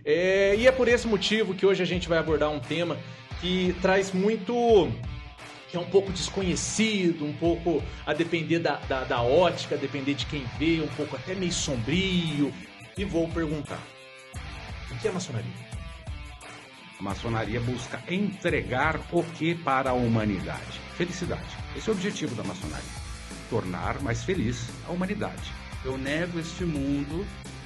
E é por esse motivo que hoje a gente vai abordar um tema que traz muito... que é um pouco desconhecido, um pouco a depender da ótica, a depender de quem vê, um pouco até meio sombrio. E vou perguntar, o que é maçonaria? A maçonaria busca entregar o que para a humanidade? Felicidade. Esse é o objetivo da maçonaria. Tornar mais feliz a humanidade. Eu nego este mundo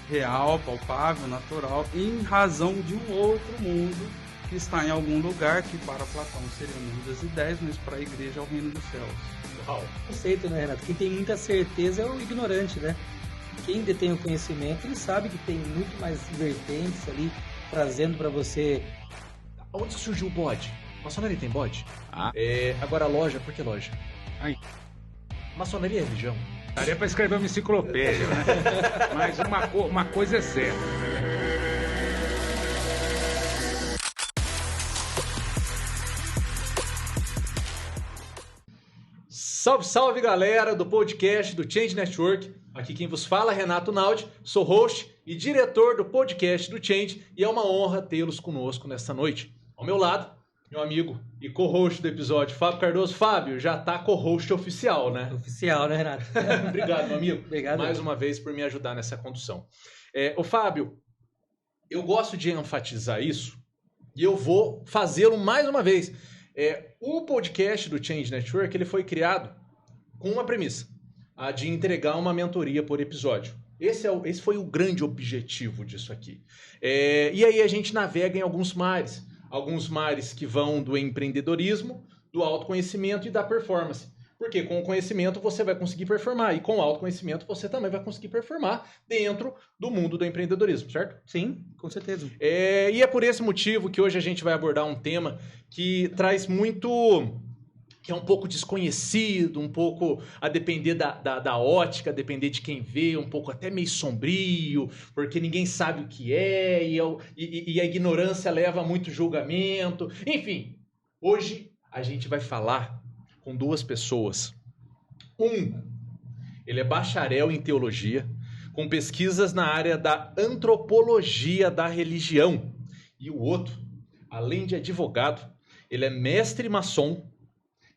real, palpável, natural, em razão de um outro mundo que está em algum lugar que para Platão seria o mundo das ideias, mas para a igreja é o reino dos céus. Uau. Conceito, né, Renato? Quem tem muita certeza é o ignorante, né? Quem detém o conhecimento, ele sabe que tem muito mais vertentes ali, trazendo para você... Onde surgiu o bode? Maçonaria tem bode? Ah. Agora a loja, por que loja? Ai. Maçonaria é religião? Daria para escrever uma enciclopédia, né? Mas uma coisa é certa. Salve, salve galera do podcast do Change Network. Aqui quem vos fala é Renato Naldi, sou host e diretor do podcast do Change e é uma honra tê-los conosco nesta noite. Ao meu lado, meu amigo e co-host do episódio, Fábio Cardoso. Fábio, já tá co-host oficial, né? Oficial, né, Renato? Obrigado, meu amigo. Obrigado. Mais uma vez por me ajudar nessa condução. Ô Fábio, eu gosto de enfatizar isso e eu vou fazê-lo mais uma vez. O podcast do Change Network ele foi criado com uma premissa, a de entregar uma mentoria por episódio. Esse foi o grande objetivo disso aqui. E aí a gente navega em alguns mares que vão do empreendedorismo, do autoconhecimento e da performance. Porque com o conhecimento você vai conseguir performar e com o autoconhecimento você também vai conseguir performar dentro do mundo do empreendedorismo, certo? Sim, com certeza. E é por esse motivo que hoje a gente vai abordar um tema que traz muito... que é um pouco desconhecido, um pouco a depender da ótica, a depender de quem vê, um pouco até meio sombrio, porque ninguém sabe o que é, e a ignorância leva a muito julgamento. Enfim, hoje a gente vai falar com duas pessoas. Ele é bacharel em teologia, com pesquisas na área da antropologia da religião. E o outro, além de advogado, ele é mestre maçom,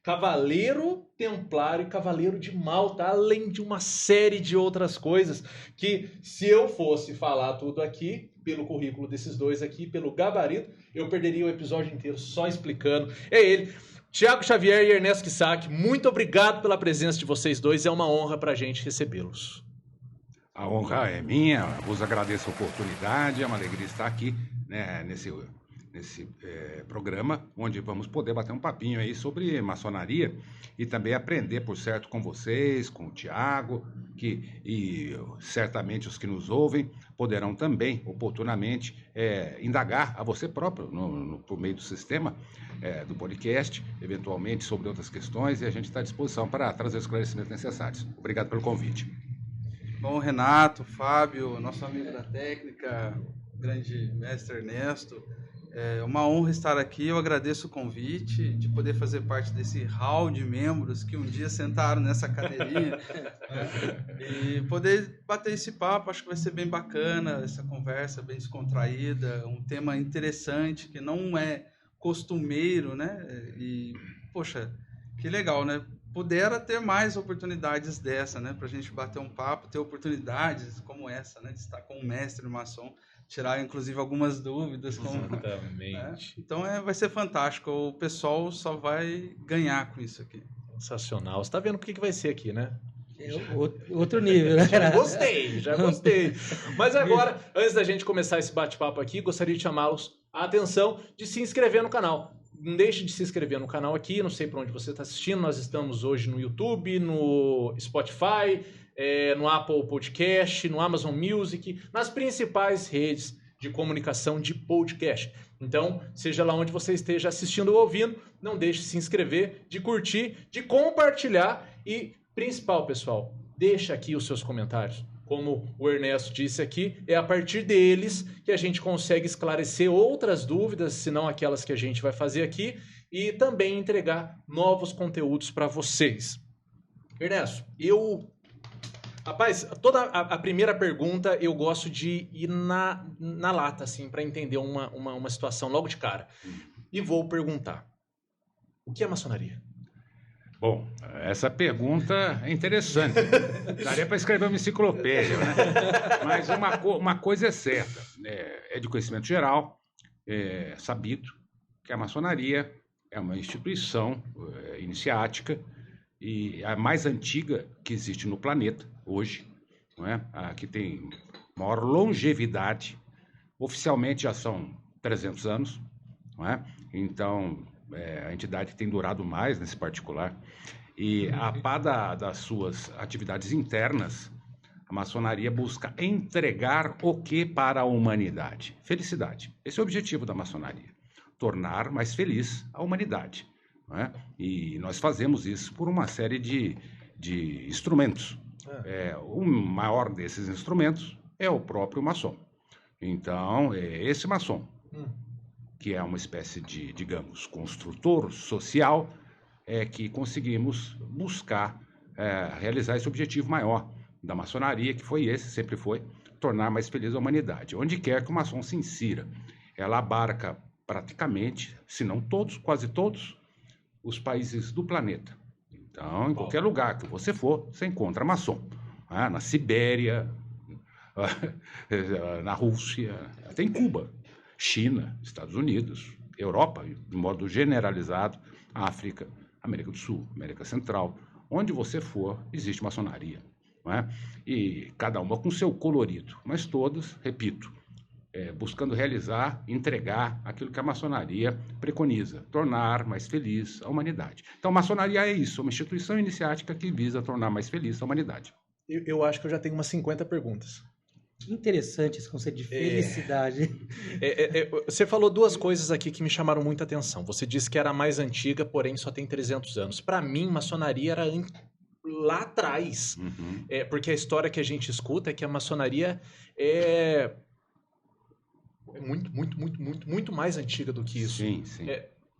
cavaleiro templário e cavaleiro de Malta, além de uma série de outras coisas que, se eu fosse falar tudo aqui, pelo currículo desses dois aqui, pelo gabarito, eu perderia o episódio inteiro só explicando. É ele, Thiago Xavier e Ernesto Kissack. Muito obrigado pela presença de vocês dois, é uma honra pra gente recebê-los. A honra é minha, vos agradeço a oportunidade, é uma alegria estar aqui, né, nesse programa, onde vamos poder bater um papinho aí sobre maçonaria e também aprender, por certo, com vocês, com o Thiago, e certamente os que nos ouvem poderão também, oportunamente, indagar a você próprio, por meio do sistema do podcast, eventualmente sobre outras questões, e a gente está à disposição para trazer os esclarecimentos necessários. Obrigado pelo convite. Bom, Renato, Fábio, nosso amigo da técnica, grande mestre Ernesto, é uma honra estar aqui. Eu agradeço o convite de poder fazer parte desse hall de membros que um dia sentaram nessa cadeirinha e poder bater esse papo. Acho que vai ser bem bacana essa conversa, bem descontraída, um tema interessante que não é costumeiro, né? E, poxa, que legal, né? Pudera ter mais oportunidades dessa, né? Pra gente bater um papo, ter oportunidades como essa, né? De estar com um mestre maçom, tirar inclusive algumas dúvidas. Exatamente. Então vai ser fantástico, o pessoal só vai ganhar com isso aqui. Sensacional. Você tá vendo o que vai ser aqui, né? Outro nível, né? Já gostei. Mas agora, antes da gente começar esse bate-papo aqui, gostaria de chamá-los a atenção de se inscrever no canal. Não deixe de se inscrever no canal aqui, não sei para onde você está assistindo, nós estamos hoje no YouTube, no Spotify, no Apple Podcast, no Amazon Music, nas principais redes de comunicação de podcast. Então, seja lá onde você esteja assistindo ou ouvindo, não deixe de se inscrever, de curtir, de compartilhar e, principal, pessoal, deixa aqui os seus comentários. Como o Ernesto disse aqui, é a partir deles que a gente consegue esclarecer outras dúvidas, se não aquelas que a gente vai fazer aqui, e também entregar novos conteúdos para vocês. Ernesto, eu Rapaz, toda a primeira pergunta eu gosto de ir na lata, assim, para entender uma situação logo de cara. E vou perguntar: o que é maçonaria? Bom, essa pergunta é interessante. Daria para escrever uma enciclopédia, né? Mas uma coisa é certa, é de conhecimento geral, é sabido que a maçonaria é uma instituição iniciática e a mais antiga que existe no planeta hoje, não é? A que tem maior longevidade. Oficialmente já são 300 anos, não é? Então, a entidade tem durado mais nesse particular. E a par das suas atividades internas, a maçonaria busca entregar o que para a humanidade? Felicidade. Esse é o objetivo da maçonaria. Tornar mais feliz a humanidade. Não é? E nós fazemos isso por uma série de instrumentos. O maior desses instrumentos é o próprio maçom. Então, esse maçom, que é uma espécie de, digamos, construtor social, é que conseguimos buscar realizar esse objetivo maior da maçonaria, que foi esse, sempre foi, tornar mais feliz a humanidade. Onde quer que o maçom se insira, ela abarca praticamente, se não todos, quase todos, os países do planeta. Então, em qualquer lugar que você for, você encontra maçom. Na Sibéria, na Rússia, até em Cuba, China, Estados Unidos, Europa, de modo generalizado, África, América do Sul, América Central. Onde você for, existe maçonaria. Não é? E cada uma com seu colorido, mas todas, repito, buscando realizar, entregar aquilo que a maçonaria preconiza, tornar mais feliz a humanidade. Então, a maçonaria é isso, uma instituição iniciática que visa tornar mais feliz a humanidade. Eu acho que eu já tenho umas 50 perguntas. Que interessante esse conceito de felicidade. Você falou duas coisas aqui que me chamaram muita atenção. Você disse que era a mais antiga, porém só tem 300 anos. Para mim, maçonaria era lá atrás. Uhum. Porque a história que a gente escuta é que a maçonaria é muito mais antiga do que isso. Sim, sim.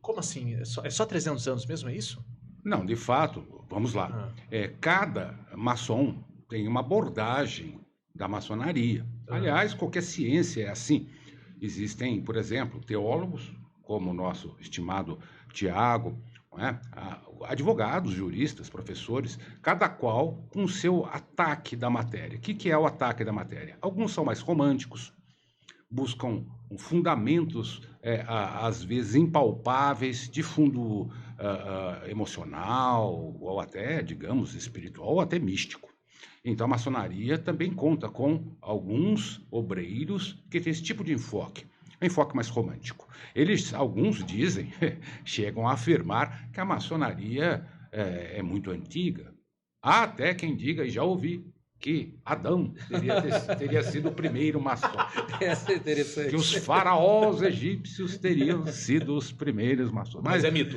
Como assim? É só 300 anos mesmo, é isso? Não, de fato, vamos lá. Cada maçom tem uma abordagem da maçonaria. Aliás, qualquer ciência é assim. Existem, por exemplo, teólogos, como o nosso estimado Tiago, advogados, juristas, professores, cada qual com o seu ataque da matéria. O que é o ataque da matéria? Alguns são mais românticos, buscam fundamentos, às vezes, impalpáveis, de fundo emocional, ou até, digamos, espiritual, ou até místico. Então, a maçonaria também conta com alguns obreiros que têm esse tipo de enfoque, um enfoque mais romântico. Alguns dizem, chegam a afirmar que a maçonaria é muito antiga. Há até quem diga, e já ouvi, que Adão teria sido o primeiro maçom. Essa é interessante. Que os faraós egípcios teriam sido os primeiros maçons. Mas é mito.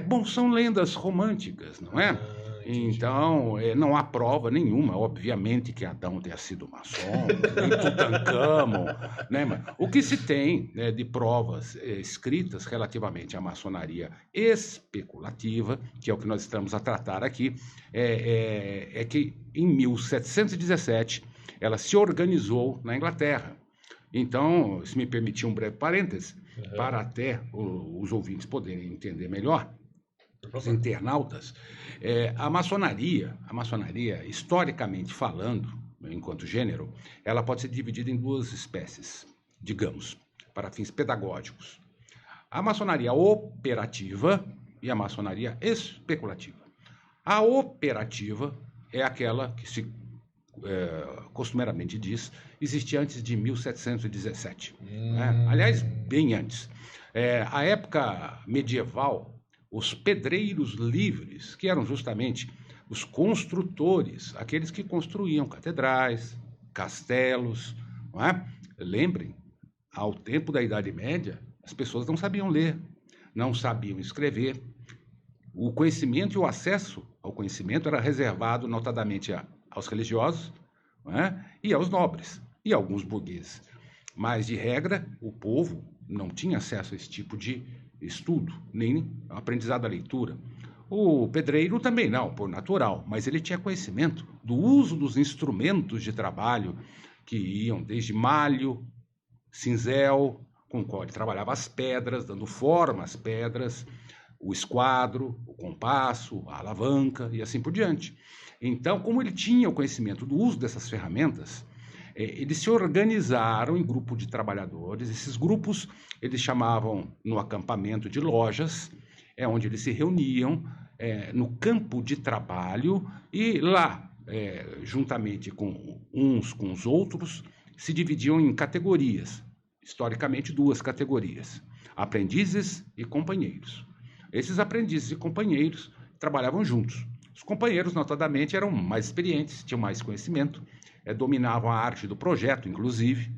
Bom, são lendas românticas, não é? Então, não há prova nenhuma, obviamente, que Adão tenha sido maçom, nem Tutancâmon, né? Mas o que se tem de provas escritas relativamente à maçonaria especulativa, que é o que nós estamos a tratar aqui, é que em 1717 ela se organizou na Inglaterra. Então, se me permitir um breve parêntese, para até os ouvintes poderem entender melhor, os internautas, a maçonaria, historicamente falando, enquanto gênero, ela pode ser dividida em duas espécies, digamos, para fins pedagógicos. A maçonaria operativa e a maçonaria especulativa. A operativa é aquela que se costumeiramente diz existia antes de 1717. Né? Aliás, bem antes. A época medieval, os pedreiros livres, que eram justamente os construtores, aqueles que construíam catedrais, castelos, não é? Lembrem, ao tempo da Idade Média, as pessoas não sabiam ler, não sabiam escrever. O conhecimento e o acesso ao conhecimento era reservado notadamente aos religiosos, não é? E aos nobres e alguns burgueses. Mas, de regra, o povo não tinha acesso a esse tipo de estudo, nem aprendizado da leitura. O pedreiro também não, por natural, mas ele tinha conhecimento do uso dos instrumentos de trabalho que iam desde malho, cinzel, com o qual ele trabalhava as pedras, dando forma às pedras, o esquadro, o compasso, a alavanca e assim por diante. Então, como ele tinha o conhecimento do uso dessas ferramentas, eles se organizaram em grupo de trabalhadores. Esses grupos eles chamavam no acampamento de lojas, onde eles se reuniam no campo de trabalho e lá, juntamente com uns com os outros, se dividiam em categorias, historicamente 2 categorias, aprendizes e companheiros. Esses aprendizes e companheiros trabalhavam juntos. Os companheiros, notadamente, eram mais experientes, tinham mais conhecimento, dominavam a arte do projeto, inclusive,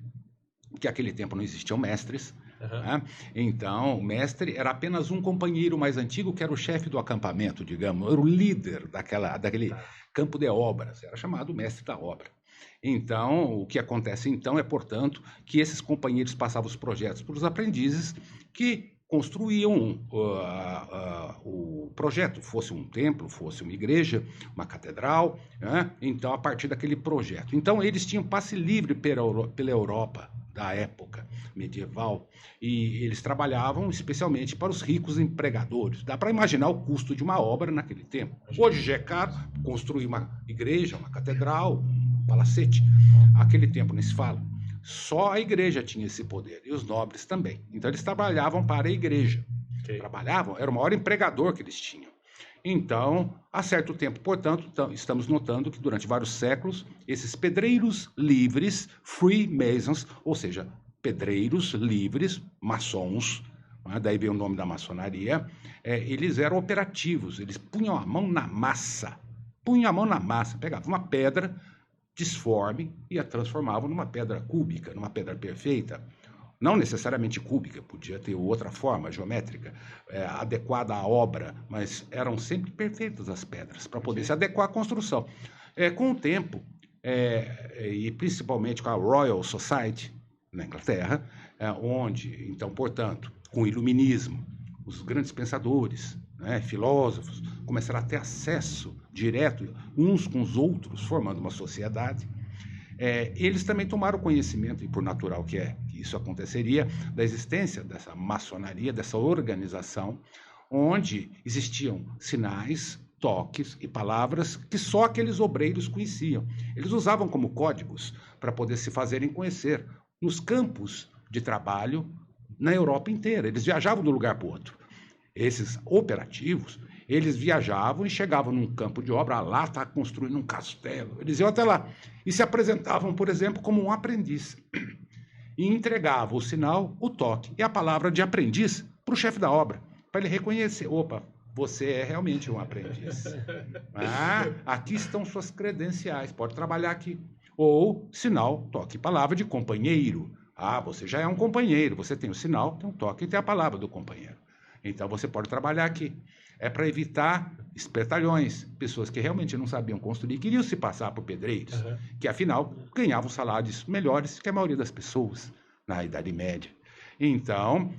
que naquele tempo não existiam mestres. Né? Então, o mestre era apenas um companheiro mais antigo, que era o chefe do acampamento, digamos, era o líder daquele campo de obras, era chamado mestre da obra. Então, o que acontece então é, portanto, que esses companheiros passavam os projetos para os aprendizes que construíam o projeto, fosse um templo, fosse uma igreja, uma catedral, né? Então, a partir daquele projeto. Então, eles tinham passe livre pela Europa da época medieval e eles trabalhavam especialmente para os ricos empregadores. Dá para imaginar o custo de uma obra naquele tempo. Hoje já é caro construir uma igreja, uma catedral, um palacete. Naquele tempo nem se fala. Só a igreja tinha esse poder, e os nobres também. Então, eles trabalhavam para a igreja. Okay. Trabalhavam, era o maior empregador que eles tinham. Então, há certo tempo, portanto, estamos notando que durante vários séculos, esses pedreiros livres, freemasons, ou seja, pedreiros livres, maçons, né, daí veio o nome da maçonaria, eles eram operativos, eles punham a mão na massa, pegavam uma pedra disforme e a transformavam numa pedra cúbica, numa pedra perfeita. Não necessariamente cúbica, podia ter outra forma geométrica, adequada à obra, mas eram sempre perfeitas as pedras, para poder se adequar à construção. Com o tempo, e principalmente com a Royal Society, na Inglaterra, onde, então, portanto, com o iluminismo, os grandes pensadores, filósofos, começaram a ter acesso direto uns com os outros, formando uma sociedade. Eles também tomaram conhecimento, e por natural que isso aconteceria, da existência dessa maçonaria, dessa organização, onde existiam sinais, toques e palavras que só aqueles obreiros conheciam. Eles usavam como códigos para poder se fazerem conhecer nos campos de trabalho na Europa inteira. Eles viajavam de um lugar para o outro. Esses operativos, eles viajavam e chegavam num campo de obra, lá está construindo um castelo. Eles iam até lá e se apresentavam, por exemplo, como um aprendiz. E entregavam o sinal, o toque e a palavra de aprendiz para o chefe da obra, para ele reconhecer. Opa, você é realmente um aprendiz. Aqui estão suas credenciais, pode trabalhar aqui. Ou sinal, toque e palavra de companheiro. Você já é um companheiro, você tem o sinal, tem o toque e tem a palavra do companheiro. Então, você pode trabalhar aqui. É para evitar espertalhões, pessoas que realmente não sabiam construir, queriam se passar por pedreiros, que, afinal, ganhavam salários melhores que a maioria das pessoas na Idade Média. Então,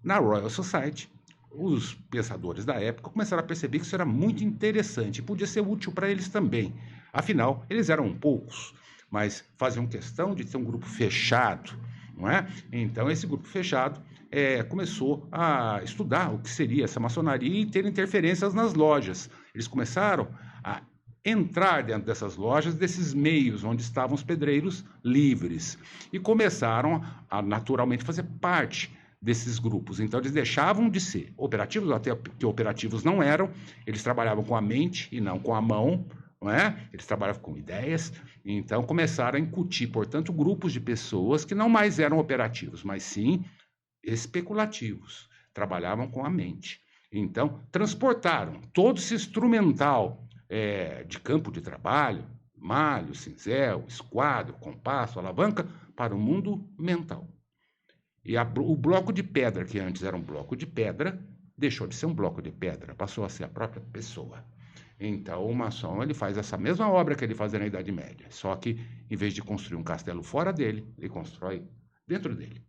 na Royal Society, os pensadores da época começaram a perceber que isso era muito interessante e podia ser útil para eles também. Afinal, eles eram poucos, mas faziam questão de ter um grupo fechado, não é? Então, esse grupo fechado começou a estudar o que seria essa maçonaria e ter interferências nas lojas. Eles começaram a entrar dentro dessas lojas, desses meios onde estavam os pedreiros livres, e começaram a naturalmente fazer parte desses grupos. Então, eles deixavam de ser operativos, até que operativos não eram, eles trabalhavam com a mente e não com a mão, não é? Eles trabalhavam com ideias, então começaram a incutir, portanto, grupos de pessoas que não mais eram operativos, mas sim especulativos, trabalhavam com a mente. Então, transportaram todo esse instrumental de campo de trabalho, malho, cinzel, esquadro, compasso, alavanca, para o mundo mental. E o bloco de pedra, que antes era um bloco de pedra, deixou de ser um bloco de pedra, passou a ser a própria pessoa. Então, o maçom ele faz essa mesma obra que ele fazia na Idade Média, só que, em vez de construir um castelo fora dele, ele constrói dentro dele.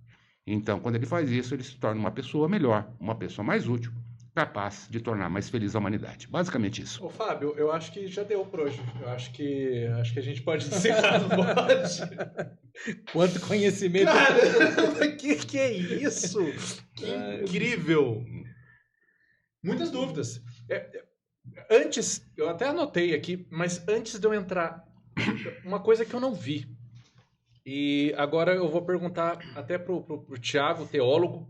Então, quando ele faz isso, ele se torna uma pessoa melhor, uma pessoa mais útil, capaz de tornar mais feliz a humanidade. Basicamente isso. Ô, Fábio, eu acho que já deu por hoje. Eu acho que a gente pode encerrar, não pode? Quanto conhecimento. Caramba, que é isso? Que incrível! Muitas dúvidas. Antes, eu até anotei aqui, mas antes de eu entrar, uma coisa que eu não vi. E agora eu vou perguntar até pro Thiago, teólogo,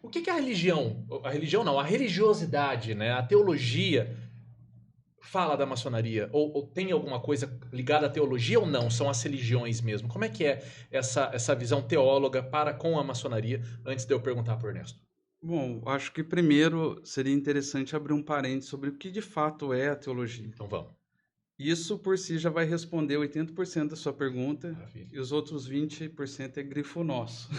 o que é a religião? A religião não, a religiosidade, né? A teologia fala da maçonaria? Ou tem alguma coisa ligada à teologia ou não? São as religiões mesmo? Como é que é essa visão teóloga com a maçonaria? Antes de eu perguntar para o Ernesto. Bom, acho que primeiro seria interessante abrir um parênteses sobre o que de fato é a teologia. Então vamos. Isso por si já vai responder 80% da sua pergunta. Maravilha. E os outros 20% é grifo nosso.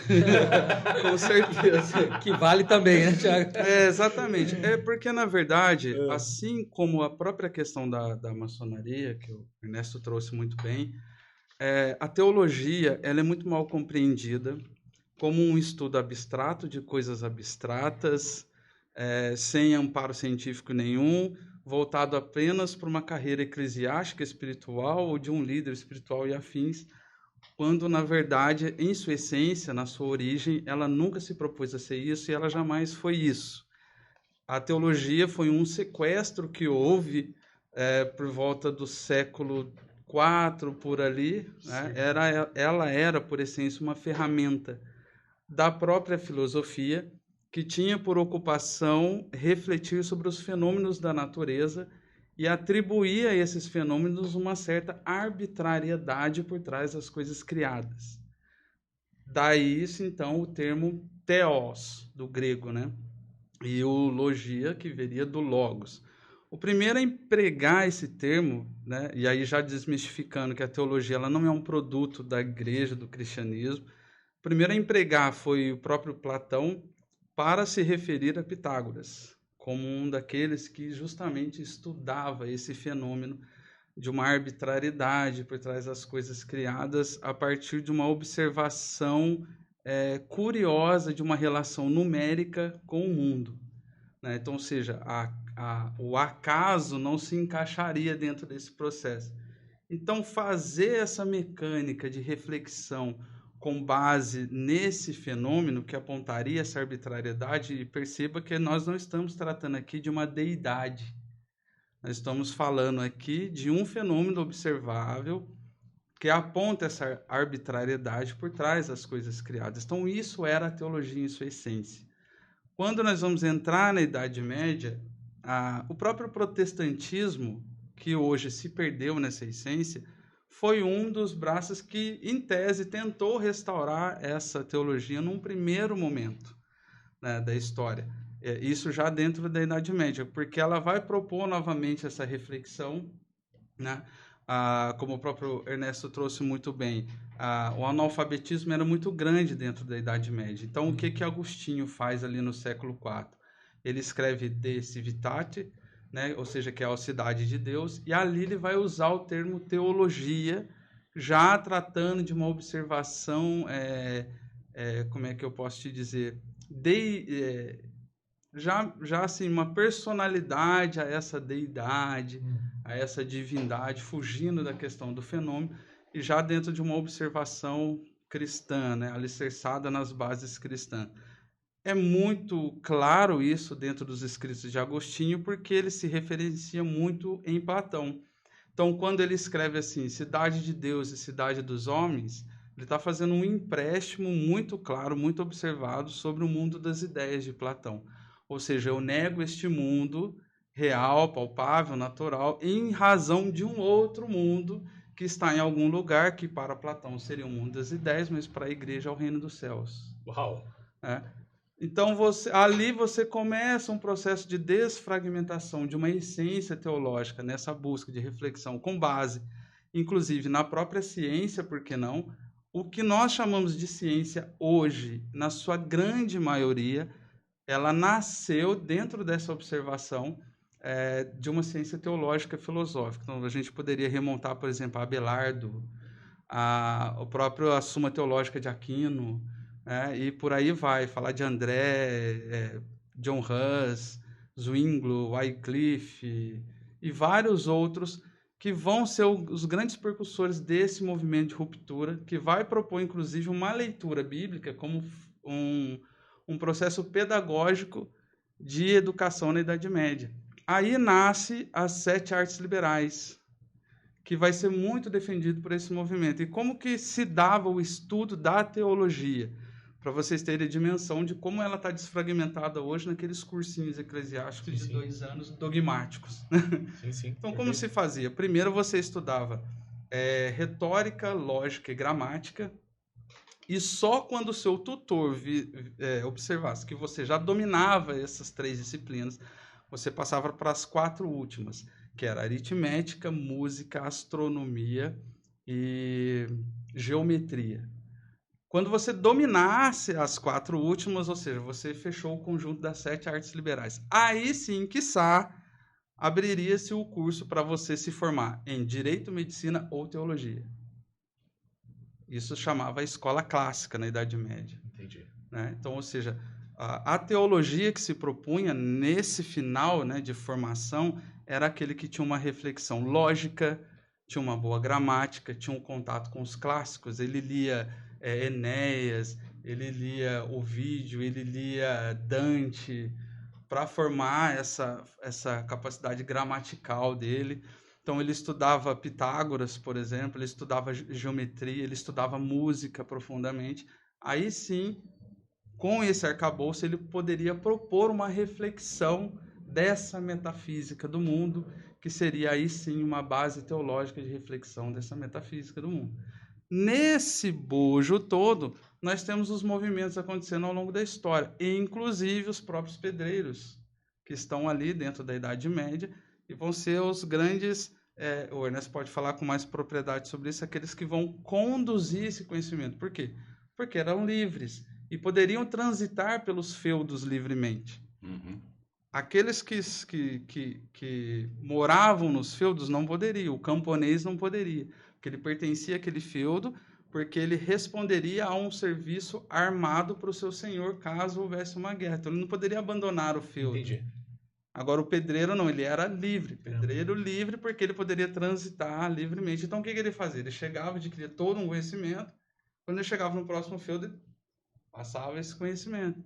Com certeza. Que vale também, né, Thiago? Exatamente. Porque, na verdade, assim como a própria questão da maçonaria, que o Ernesto trouxe muito bem, a teologia ela é muito mal compreendida como um estudo abstrato de coisas abstratas, sem amparo científico nenhum, voltado apenas para uma carreira eclesiástica, espiritual, ou de um líder espiritual e afins, quando, na verdade, em sua essência, na sua origem, ela nunca se propôs a ser isso e ela jamais foi isso. A teologia foi um sequestro que houve por volta do século IV, por ali, né? Ela era, por essência, uma ferramenta da própria filosofia, que tinha por ocupação refletir sobre os fenômenos da natureza e atribuir a esses fenômenos uma certa arbitrariedade por trás das coisas criadas. Daí isso, então, o termo theos, do grego, né? E o logia, que viria do logos. O primeiro a empregar esse termo, né? E aí já desmistificando que a teologia ela não é um produto da igreja, do cristianismo, o primeiro a empregar foi o próprio Platão, para se referir a Pitágoras, como um daqueles que justamente estudava esse fenômeno de uma arbitrariedade por trás das coisas criadas a partir de uma observação curiosa de uma relação numérica com o mundo, né? Então, ou seja, o acaso não se encaixaria dentro desse processo. Então, fazer essa mecânica de reflexão com base nesse fenômeno que apontaria essa arbitrariedade, e perceba que nós não estamos tratando aqui de uma deidade. Nós estamos falando aqui de um fenômeno observável que aponta essa arbitrariedade por trás das coisas criadas. Então, isso era a teologia em sua essência. Quando nós vamos entrar na Idade Média, o próprio protestantismo, que hoje se perdeu nessa essência, foi um dos braços que, em tese, tentou restaurar essa teologia num primeiro momento, né, da história. Isso já dentro da Idade Média, porque ela vai propor novamente essa reflexão, né? Como o próprio Ernesto trouxe muito bem, o analfabetismo era muito grande dentro da Idade Média. Então, o que Agostinho faz ali no século IV? Ele escreve De Civitate, né? Ou seja, que é a cidade de Deus, e ali ele vai usar o termo teologia, já tratando de uma observação, como é que eu posso te dizer, já assim, uma personalidade a essa deidade, a essa divindade, fugindo da questão do fenômeno, e já dentro de uma observação cristã, né? Alicerçada nas bases cristãs. É muito claro isso dentro dos escritos de Agostinho, porque ele se referencia muito em Platão. Então, quando ele escreve assim, cidade de Deus e cidade dos homens, ele está fazendo um empréstimo muito claro, muito observado sobre o mundo das ideias de Platão. Ou seja, eu nego este mundo real, palpável, natural, em razão de um outro mundo que está em algum lugar, que para Platão seria o mundo das ideias, mas para a igreja é o reino dos céus. Uau! Então, ali você começa um processo de desfragmentação de uma essência teológica, nessa busca de reflexão com base, inclusive, na própria ciência, por que não? O que nós chamamos de ciência hoje, na sua grande maioria, ela nasceu dentro dessa observação de uma ciência teológica filosófica. Então, a gente poderia remontar, por exemplo, a Abelardo, a Suma Teológica de Aquino, e por aí vai, falar de André, John Hus, Zwingli, Wycliffe e vários outros que vão ser os grandes percussores desse movimento de ruptura, que vai propor, inclusive, uma leitura bíblica como um processo pedagógico de educação na Idade Média. Aí nasce as 7 artes liberais, que vai ser muito defendido por esse movimento. E como que se dava o estudo da teologia? Para vocês terem a dimensão de como ela está desfragmentada hoje naqueles cursinhos eclesiásticos de 2 anos dogmáticos. Então, como se fazia? Primeiro você estudava retórica, lógica e gramática, e só quando o seu tutor observasse que você já dominava essas 3 disciplinas, você passava para as 4 últimas, que era aritmética, música, astronomia e geometria. Quando você dominasse as 4 últimas, ou seja, você fechou o conjunto das 7 artes liberais. Aí sim, quiçá, abriria-se o curso para você se formar em Direito, Medicina ou Teologia. Isso chamava a escola clássica na Idade Média. Entendi. Né? Então, ou seja, a teologia que se propunha nesse final, né, de formação era aquele que tinha uma reflexão lógica, tinha uma boa gramática, tinha um contato com os clássicos. Ele lia Enéas, ele lia Ovídio, ele lia Dante, para formar essa capacidade gramatical dele. Então, ele estudava Pitágoras, por exemplo, ele estudava geometria, ele estudava música profundamente. Aí sim, com esse arcabouço, ele poderia propor uma reflexão dessa metafísica do mundo, que seria aí sim uma base teológica de reflexão dessa metafísica do mundo. Nesse bojo todo, nós temos os movimentos acontecendo ao longo da história, e inclusive os próprios pedreiros, que estão ali dentro da Idade Média, e vão ser os grandes, o Ernesto pode falar com mais propriedade sobre isso, aqueles que vão conduzir esse conhecimento. Por quê? Porque eram livres, e poderiam transitar pelos feudos livremente. Uhum. Aqueles que moravam nos feudos não poderiam, o camponês não poderia, porque ele pertencia àquele feudo, porque ele responderia a um serviço armado para o seu senhor caso houvesse uma guerra. Então ele não poderia abandonar o feudo. Entendi. Agora o pedreiro não, ele era livre, pedreiro livre porque ele poderia transitar livremente. Então o que ele fazia? Ele chegava, adquiria todo um conhecimento, quando ele chegava no próximo feudo, ele passava esse conhecimento.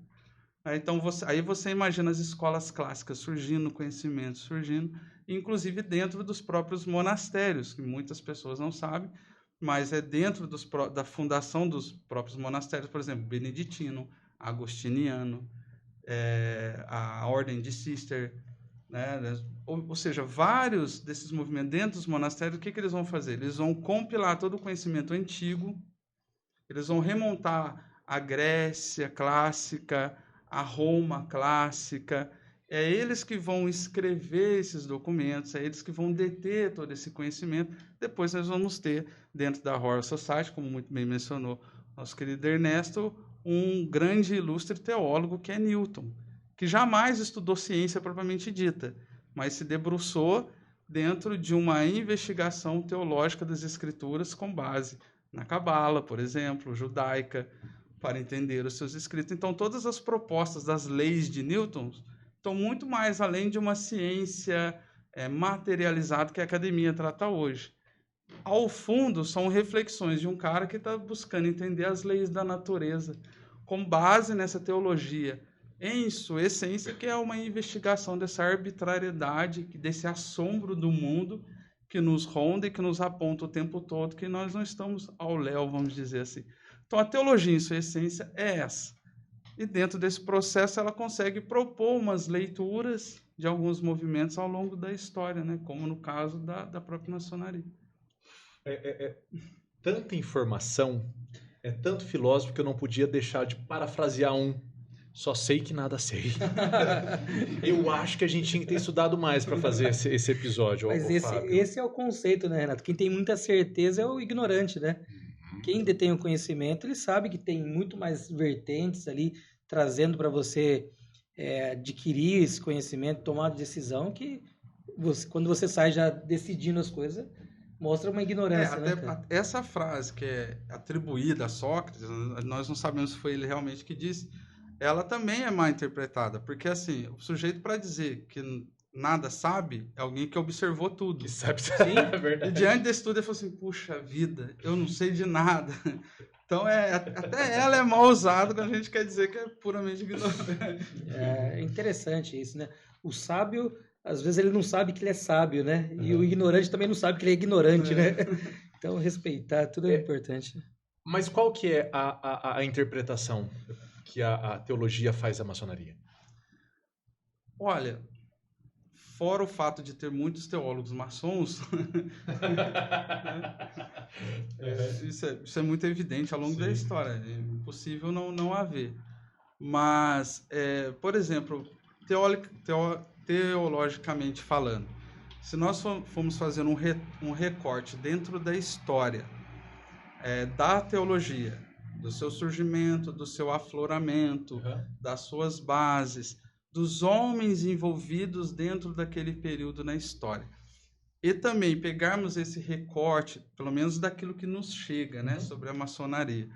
Então aí você imagina as escolas clássicas surgindo, conhecimento surgindo, inclusive dentro dos próprios monastérios, que muitas pessoas não sabem, mas é dentro da fundação dos próprios monastérios, por exemplo, beneditino, agostiniano, a ordem de Cister, né? Ou seja, vários desses movimentos dentro dos monastérios, o que eles vão fazer? Eles vão compilar todo o conhecimento antigo, eles vão remontar a Grécia clássica, a Roma clássica, é eles que vão escrever esses documentos, é eles que vão deter todo esse conhecimento. Depois nós vamos ter, dentro da Royal Society, como muito bem mencionou nosso querido Ernesto, um grande ilustre teólogo que é Newton, que jamais estudou ciência propriamente dita, mas se debruçou dentro de uma investigação teológica das escrituras com base na Cabala, por exemplo, judaica, para entender os seus escritos. Então, todas as propostas das leis de Newton estão muito mais além de uma ciência materializada que a academia trata hoje. Ao fundo, são reflexões de um cara que está buscando entender as leis da natureza, com base nessa teologia, em sua essência, que é uma investigação dessa arbitrariedade, desse assombro do mundo que nos ronda e que nos aponta o tempo todo que nós não estamos ao léu, vamos dizer assim. Então, a teologia, em sua essência, é essa. E dentro desse processo, ela consegue propor umas leituras de alguns movimentos ao longo da história, né? Como no caso da própria maçonaria. Tanta informação, é tanto filósofo que eu não podia deixar de parafrasear só sei que nada sei. Eu acho que a gente tinha que ter estudado mais para fazer esse episódio. Mas esse é o conceito, né, Renato? Quem tem muita certeza é o ignorante, né? Quem detém o conhecimento, ele sabe que tem muito mais vertentes ali, trazendo para você adquirir esse conhecimento, tomar decisão, que quando você sai já decidindo as coisas, Mostra uma ignorância, né, Até cara? essa frase que é atribuída a Sócrates, nós não sabemos se foi ele realmente que disse, ela também é mal interpretada, porque assim, o sujeito para dizer que nada sabe é alguém que observou tudo. Que sabe, Sim, é E verdade. diante desse tudo ele falou assim, puxa vida, eu não sei de nada. Então até ela é mal usada quando a gente quer dizer que é puramente ignorante. é interessante isso, né? O sábio, às vezes ele não sabe que ele é sábio, né? E o ignorante também não sabe que ele é ignorante, né? Então respeitar, tudo é importante. Mas qual que é a interpretação que a teologia faz da maçonaria? Olha, fora o fato de ter muitos teólogos maçons, isso é muito evidente ao longo da história. É impossível não haver. Mas, por exemplo, teologicamente falando, se nós formos fazer um recorte dentro da história da teologia, do seu surgimento, do seu afloramento, das suas bases, dos homens envolvidos dentro daquele período na história. E também pegarmos esse recorte, pelo menos daquilo que nos chega, né, sobre a maçonaria.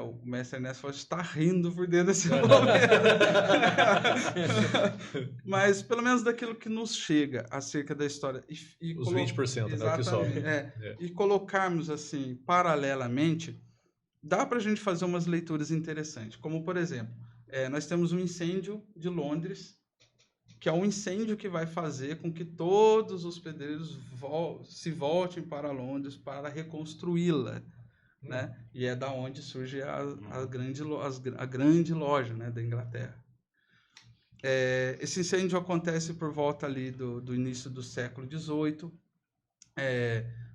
O mestre Ernesto está rindo por dentro desse momento. Mas pelo menos daquilo que nos chega acerca da história. Os 20%, né, que sobra. E colocarmos assim, paralelamente, dá para a gente fazer umas leituras interessantes. Como, por exemplo, nós temos um incêndio de Londres, que é um incêndio que vai fazer com que todos os pedreiros se voltem para Londres para reconstruí-la, né? E é da onde surge a grande loja, né, da Inglaterra. Esse incêndio acontece por volta ali do início do século XVIII.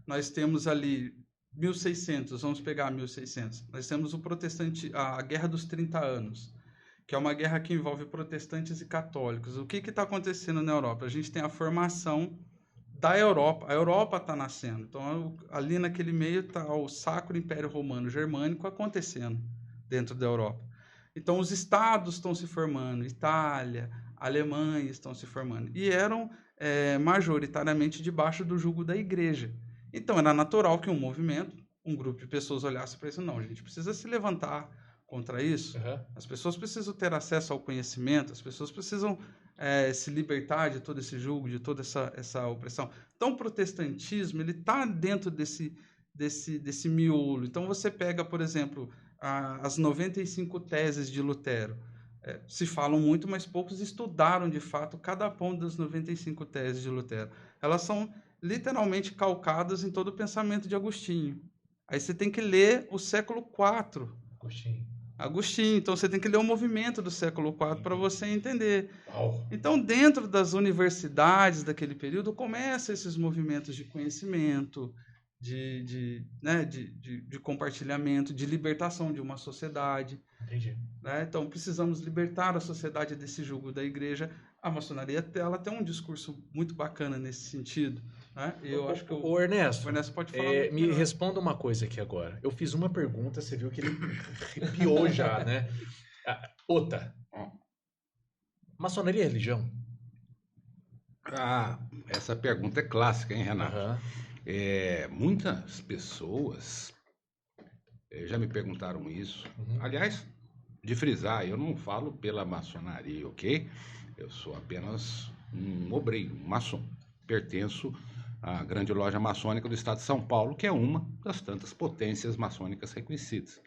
Nós temos ali 1600, vamos pegar 1600. Nós temos a Guerra dos 30 Anos, que é uma guerra que envolve protestantes e católicos. O que está acontecendo na Europa? A gente tem a formação da Europa. A Europa está nascendo. Então, ali naquele meio está o Sacro Império Romano Germânico acontecendo dentro da Europa. Então, os estados estão se formando. Itália, Alemanha estão se formando. E eram majoritariamente debaixo do jugo da igreja. Então, era natural que um grupo de pessoas olhasse para isso. Não, a gente precisa se levantar contra isso. As pessoas precisam ter acesso ao conhecimento, as pessoas precisam se libertar de todo esse jugo, de toda essa opressão. Então, o protestantismo ele está dentro desse miolo. Então, você pega, por exemplo, as 95 teses de Lutero. Se falam muito, mas poucos estudaram, de fato, cada ponto das 95 teses de Lutero. Elas são literalmente calcadas em todo o pensamento de Agostinho. Aí você tem que ler o século IV. Agostinho. Então, você tem que ler o movimento do século IV para você entender. Então, dentro das universidades daquele período, começam esses movimentos de conhecimento, de compartilhamento, de libertação de uma sociedade. Entendi. Né? Então, precisamos libertar a sociedade desse jugo da igreja. A maçonaria ela tem um discurso muito bacana nesse sentido. Né? Eu acho que o Ernesto pode falar me responda uma coisa aqui agora. Eu fiz uma pergunta, você viu que ele arrepiou já, né? Outra. Maçonaria é religião? Essa pergunta é clássica, hein, Renato? Uhum. Muitas pessoas já me perguntaram isso. Aliás, de frisar, eu não falo pela maçonaria, ok? Eu sou apenas um obreiro, um maçom. Pertenço à grande loja maçônica do estado de São Paulo, que é uma das tantas potências maçônicas reconhecidas.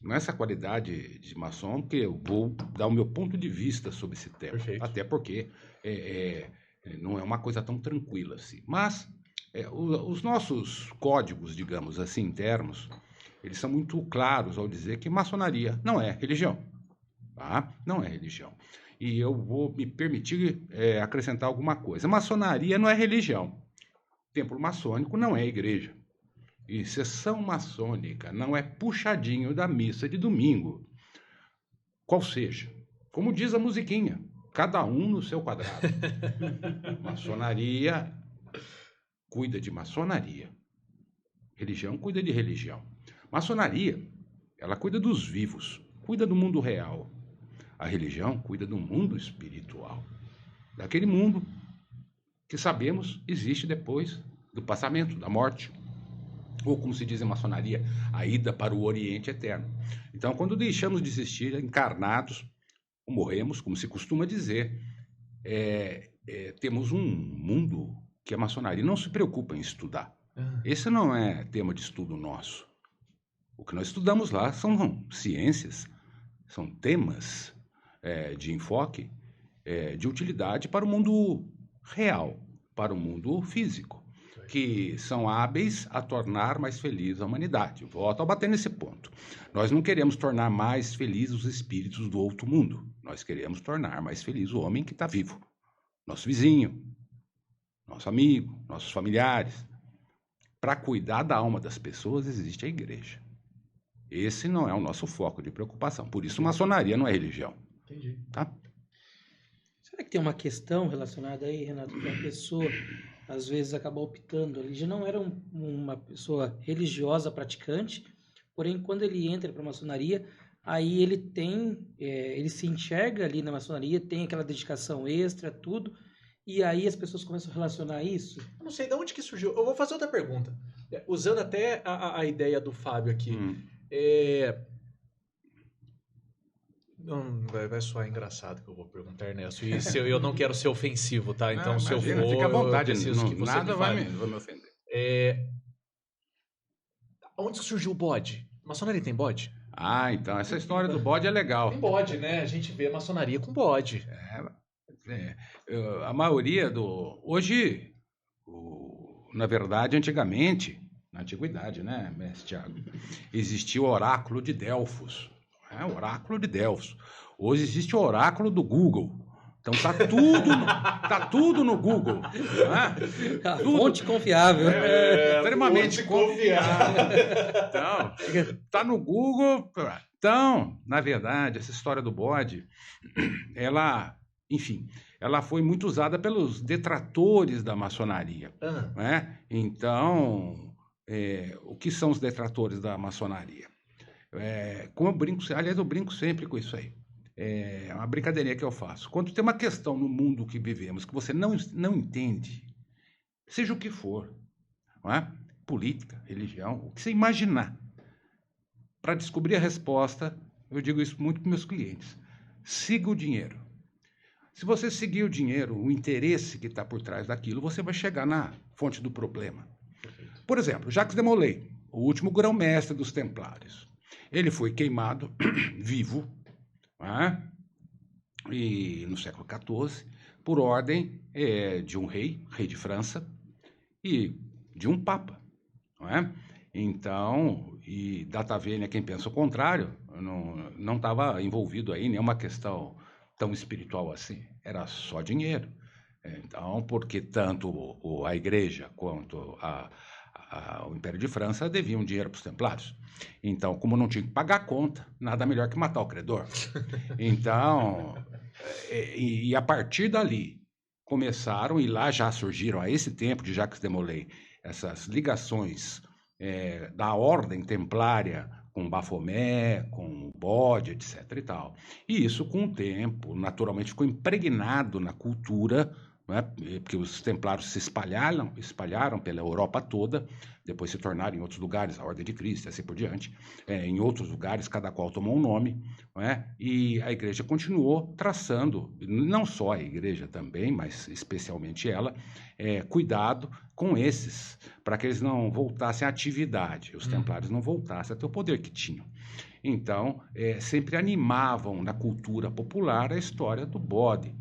Nessa qualidade de maçom que eu vou dar o meu ponto de vista sobre esse tema. Perfeito. Até porque não é uma coisa tão tranquila assim. Mas os nossos códigos, digamos assim, internos, eles são muito claros ao dizer que maçonaria não é religião. Tá? Não é religião. E eu vou me permitir acrescentar alguma coisa. Maçonaria não é religião. Templo maçônico não é igreja. E sessão maçônica não é puxadinho da missa de domingo. Qual seja. Como diz a musiquinha, cada um no seu quadrado. Maçonaria cuida de maçonaria. Religião cuida de religião. Maçonaria, ela cuida dos vivos, cuida do mundo real. A religião cuida do mundo espiritual. Daquele mundo que sabemos existe depois do passamento, da morte. Ou, como se diz em maçonaria, a ida para o Oriente Eterno. Então, quando deixamos de existir encarnados, ou morremos, como se costuma dizer, temos um mundo que a maçonaria não se preocupa em estudar. Esse não é tema de estudo nosso. O que nós estudamos lá são ciências, são temas de enfoque, de utilidade para o mundo real, para o mundo físico, que são hábeis a tornar mais feliz a humanidade. Volto a bater nesse ponto. Nós não queremos tornar mais felizes os espíritos do outro mundo. Nós queremos tornar mais feliz o homem que está vivo. Nosso vizinho, nosso amigo, nossos familiares. Para cuidar da alma das pessoas existe a igreja. Esse não é o nosso foco de preocupação. Por isso, maçonaria não é religião. Entendi. Tá? Será que tem uma questão relacionada aí, Renato, que a pessoa às vezes acaba optando, ele já não era uma pessoa religiosa praticante, porém quando ele entra para a maçonaria, aí ele se enxerga ali na maçonaria, tem aquela dedicação extra, tudo, e aí as pessoas começam a relacionar isso? Eu não sei de onde que surgiu. Eu vou fazer outra pergunta. Usando até a ideia do Fábio aqui. Vai soar engraçado que eu vou perguntar, Ernesto. E eu não quero ser ofensivo, tá? Então, se imagina, eu for, fica à vontade, eu preciso que você nada me vai fale. me ofender. Onde surgiu o bode? Maçonaria tem bode? Ah, então, essa história do bode é legal. Tem bode, né? A gente vê maçonaria com bode. A maioria hoje, na verdade, antigamente, na antiguidade, né, mestre Tiago, existia o oráculo de Delfos. O oráculo de Delfos. Hoje existe o oráculo do Google. Então tá tudo no Google. Né? Fonte confiável. Extremamente confiável. Então, tá no Google. Então, na verdade, essa história do bode, ela foi muito usada pelos detratores da maçonaria. Né? Então, o que são os detratores da maçonaria? Como eu brinco sempre com isso aí. É uma brincadeirinha que eu faço. Quando tem uma questão no mundo que vivemos que você não entende, seja o que for, não é? Política, religião, o que você imaginar, para descobrir a resposta, eu digo isso muito para meus clientes. Siga o dinheiro. Se você seguir o dinheiro, o interesse que está por trás daquilo, você vai chegar na fonte do problema. Por exemplo, Jacques de Molay, o último grão-mestre dos Templários. Ele foi queimado vivo, né? E no século XIV, por ordem de um rei de França, e de um papa. Não é? Então, e data vênia, quem pensa o contrário, não estava envolvido aí nenhuma questão tão espiritual assim, era só dinheiro. Então, porque tanto a igreja quanto o Império de França deviam dinheiro para os templários. Então, como não tinha que pagar a conta, nada melhor que matar o credor. Então, e a partir dali, começaram, e lá já surgiram, a esse tempo de Jacques de Molay, essas ligações da ordem templária com Baphomet, com o bode, etc. e tal. E isso, com o tempo, naturalmente ficou impregnado na cultura, né? Porque os templários se espalharam pela Europa toda, depois se tornaram em outros lugares, a Ordem de Cristo, assim por diante. Em outros lugares, cada qual tomou um nome, né? E a igreja continuou traçando, não só a igreja também, mas especialmente ela, cuidado com esses, para que eles não voltassem à atividade, os templários não voltassem a ter o poder que tinham. Então, sempre animavam na cultura popular a história do bode.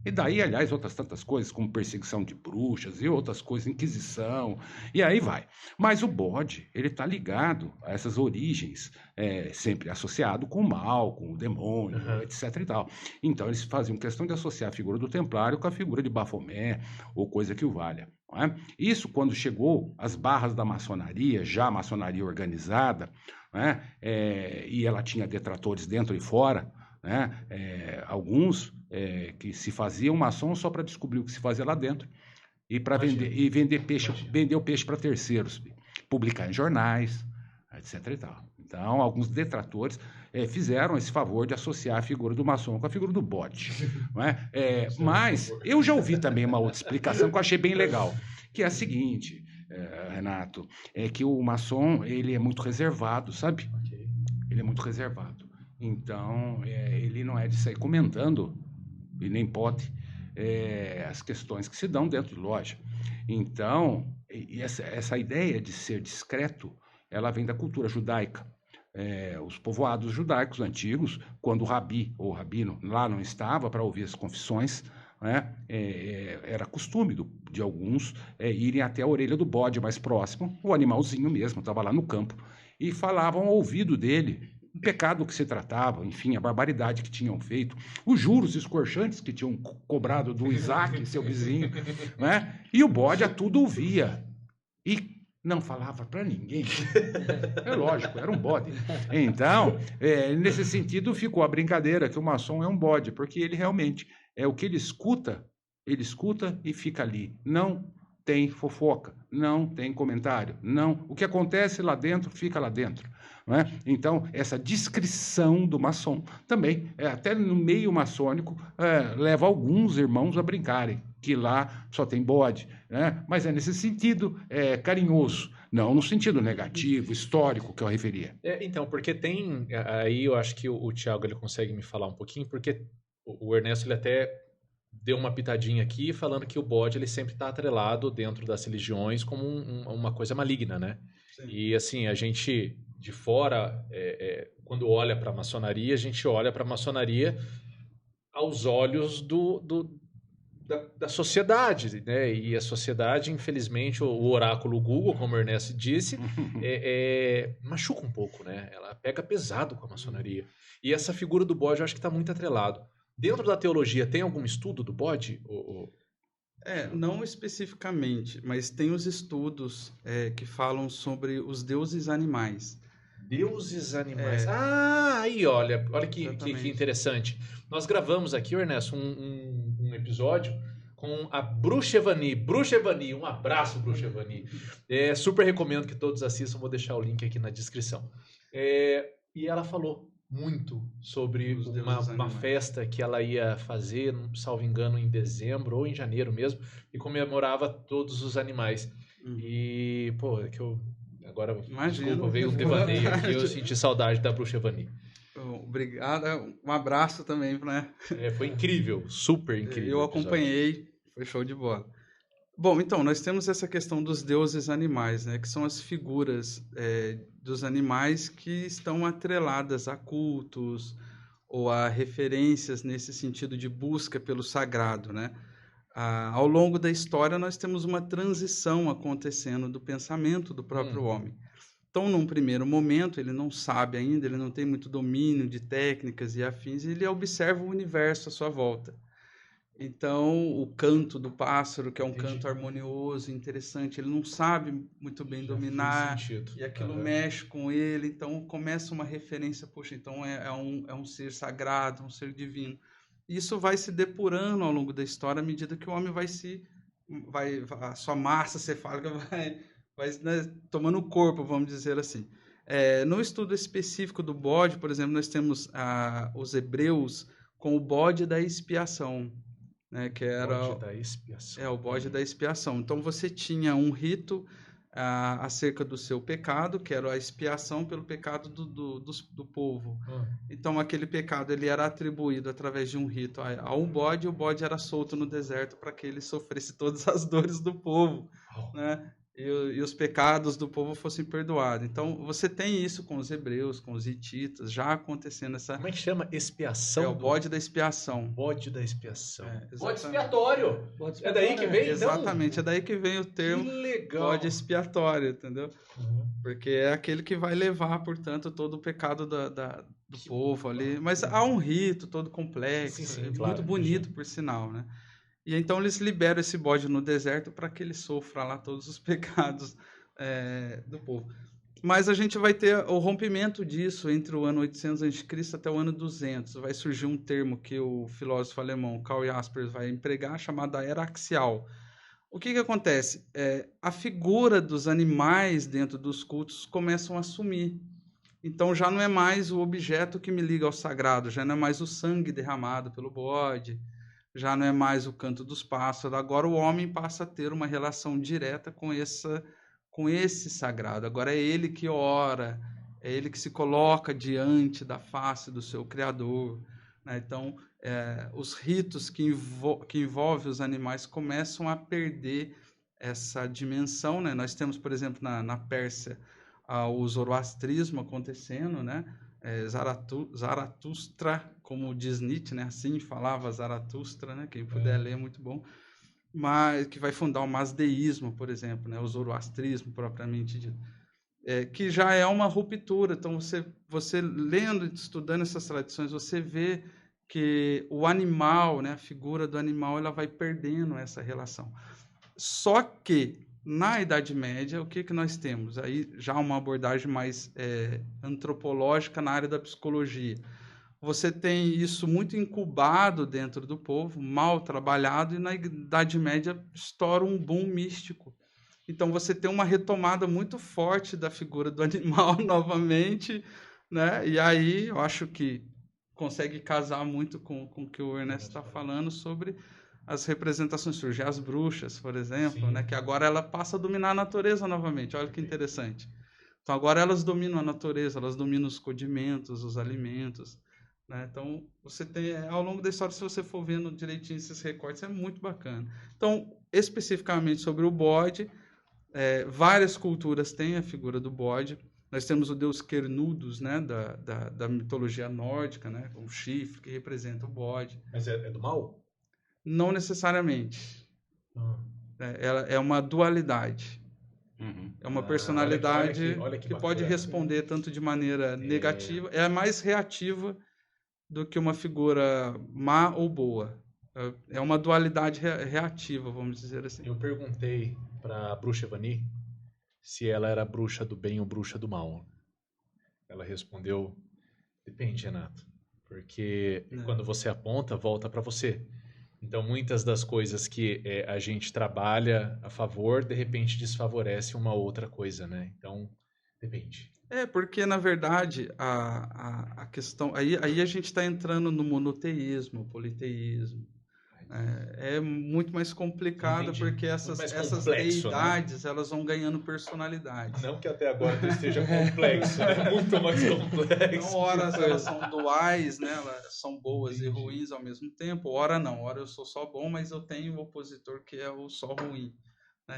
E daí, aliás, outras tantas coisas, como perseguição de bruxas e outras coisas, inquisição, e aí vai. Mas o bode, ele está ligado a essas origens, sempre associado com o mal, com o demônio, etc. e tal. Então, eles faziam questão de associar a figura do templário com a figura de Baphomet, ou coisa que o valha. Não é? Isso, quando chegou às barras da maçonaria, já a maçonaria organizada, né? E ela tinha detratores dentro e fora, né? Alguns que se faziam maçom só para descobrir o que se fazia lá dentro e para vender o peixe para terceiros, publicar em jornais, etc. e tal. Então, alguns detratores fizeram esse favor de associar a figura do maçom com a figura do bode. Não é? Mas eu já ouvi também uma outra explicação que eu achei bem legal, que é a seguinte, Renato, é que o maçom, ele é muito reservado, sabe? Ok. Ele é muito reservado. Então, ele não é de sair comentando, e nem pode, as questões que se dão dentro de loja. Então, essa ideia de ser discreto, ela vem da cultura judaica. Os povoados judaicos antigos, quando o rabi ou o rabino lá não estava para ouvir as confissões, né, era costume de alguns irem até a orelha do bode mais próximo, o animalzinho mesmo, estava lá no campo, e falavam ao ouvido dele o pecado que se tratava, enfim, a barbaridade que tinham feito, os juros escorchantes que tinham cobrado do Isaac, seu vizinho, né? E o bode a tudo ouvia e não falava para ninguém. É lógico, era um bode. Então, nesse sentido, ficou a brincadeira que o maçom é um bode, porque ele realmente é o que ele escuta e fica ali. Não tem fofoca, não tem comentário, não. O que acontece lá dentro, fica lá dentro. Não é? Então, essa descrição do maçom também, até no meio maçônico, leva alguns irmãos a brincarem, que lá só tem bode, né? Mas é nesse sentido carinhoso, não no sentido negativo, histórico que eu referia. Então, porque tem, aí eu acho que o Thiago ele consegue me falar um pouquinho, porque o Ernesto ele até deu uma pitadinha aqui falando que o bode ele sempre está atrelado dentro das religiões como uma coisa maligna, né? Sim. E assim, a gente de fora, quando olha para a maçonaria, a gente olha para a maçonaria aos olhos da sociedade, né? E a sociedade, infelizmente, o oráculo Google, como o Ernesto disse, machuca um pouco, né? Ela pega pesado com a maçonaria. E essa figura do bode eu acho que está muito atrelado. Dentro da teologia, tem algum estudo do bode? Não especificamente, mas tem os estudos que falam sobre os deuses animais. Deuses animais. Aí olha que interessante. Nós gravamos aqui, Ernesto, um episódio com a Bruxa Evani. Bruxa Evani, um abraço, Bruxa Evani. Super recomendo que todos assistam, vou deixar o link aqui na descrição. E ela falou muito sobre uma festa que ela ia fazer, salvo engano, em dezembro ou em janeiro mesmo, e comemorava todos os animais. E, pô, agora, desculpa, veio um devaneio aqui, eu senti saudade da Bruxa Evani. Obrigado, um abraço também, né? Foi incrível, super incrível. Eu acompanhei, foi show de bola. Bom, então, nós temos essa questão dos deuses animais, né? Que são as figuras dos animais que estão atreladas a cultos ou a referências nesse sentido de busca pelo sagrado, né? Ao longo da história, nós temos uma transição acontecendo do pensamento do próprio homem. Então, num primeiro momento, ele não sabe ainda, ele não tem muito domínio de técnicas e afins, e ele observa o universo à sua volta. Então, o canto do pássaro, que é um canto harmonioso, interessante, ele não sabe muito bem dominar, e aquilo mexe com ele, então começa uma referência, poxa, então é um ser sagrado, um ser divino. Isso vai se depurando ao longo da história à medida que o homem a sua massa cefálica vai né, tomando corpo, vamos dizer assim. No estudo específico do bode, por exemplo, nós temos os hebreus com o bode da expiação, né, que era o bode da expiação. O bode da expiação. Então você tinha um rito acerca do seu pecado, que era a expiação pelo pecado do povo. Então aquele pecado ele era atribuído através de um rito a um bode, e o bode era solto no deserto para que ele sofresse todas as dores do povo, né? E os pecados do povo fossem perdoados. Então, você tem isso com os hebreus, com os hititas, já acontecendo essa... Como é que chama? Expiação? O bode da expiação. Bode da expiação. Bode expiatório. É daí que vem, então? Exatamente, é daí que vem o termo bode expiatório, entendeu? Porque é aquele que vai levar, portanto, todo o pecado do povo ali. Mas há um rito todo complexo, claro, muito bonito, por sinal, né? E então eles liberam esse bode no deserto para que ele sofra lá todos os pecados do povo. Mas a gente vai ter o rompimento disso entre o ano 800 a.C. até o ano 200. Vai surgir um termo que o filósofo alemão Karl Jaspers vai empregar, chamado era axial. O que acontece? A figura dos animais dentro dos cultos começam a sumir. Então já não é mais o objeto que me liga ao sagrado, já não é mais o sangue derramado pelo bode, já não é mais o canto dos pássaros, agora o homem passa a ter uma relação direta com esse sagrado. Agora é ele que ora, é ele que se coloca diante da face do seu Criador, né? Então, os ritos que envolvem os animais começam a perder essa dimensão, né? Nós temos, por exemplo, na Pérsia, o zoroastrismo acontecendo, né? Zaratustra, como diz Nietzsche, né? Assim falava Zaratustra, né? Quem puder ler é muito bom. Mas que vai fundar o masdeísmo, por exemplo, né? O zoroastrismo propriamente dito, que já é uma ruptura. Então, você lendo e estudando essas tradições, você vê que o animal, né? A figura do animal, ela vai perdendo essa relação. Só que na Idade Média, o que nós temos? Aí já uma abordagem mais antropológica na área da psicologia. Você tem isso muito incubado dentro do povo, mal trabalhado, e na Idade Média estoura um boom místico. Então você tem uma retomada muito forte da figura do animal novamente, né? E aí eu acho que consegue casar muito com o que o Ernesto está falando sobre as representações. Surgem as bruxas, por exemplo, né? Que agora ela passa a dominar a natureza novamente. Olha que interessante. Então agora elas dominam a natureza, elas dominam os condimentos, os alimentos, né? Então você tem, ao longo da história, se você for vendo direitinho esses recortes, é muito bacana. Então, especificamente sobre o bode, várias culturas têm a figura do bode. Nós temos o deus Cernunnos, né? Da mitologia nórdica, né? O chifre que representa o bode. Mas é do mal? Não necessariamente. Ela é uma dualidade. Uhum. É uma personalidade olha que pode responder tanto de maneira negativa, é mais reativa do que uma figura má ou boa. É uma dualidade reativa, vamos dizer assim. Eu perguntei para a bruxa Evani se ela era bruxa do bem ou bruxa do mal. Ela respondeu: depende, Renato. Porque quando você aponta, volta para você. Então, muitas das coisas que a gente trabalha a favor, de repente desfavorece uma outra coisa, né? Então, depende. Porque, na verdade, a questão... Aí a gente está entrando no monoteísmo, politeísmo. É muito mais complicado. Entendi. Porque essas deidades, né? Elas vão ganhando personalidade. Não que até agora esteja complexo, né? Muito mais complexo. Então, horas elas são duais, né? Elas são boas e ruins ao mesmo tempo. Ora não, ora eu sou só bom, mas eu tenho o opositor que é o só ruim.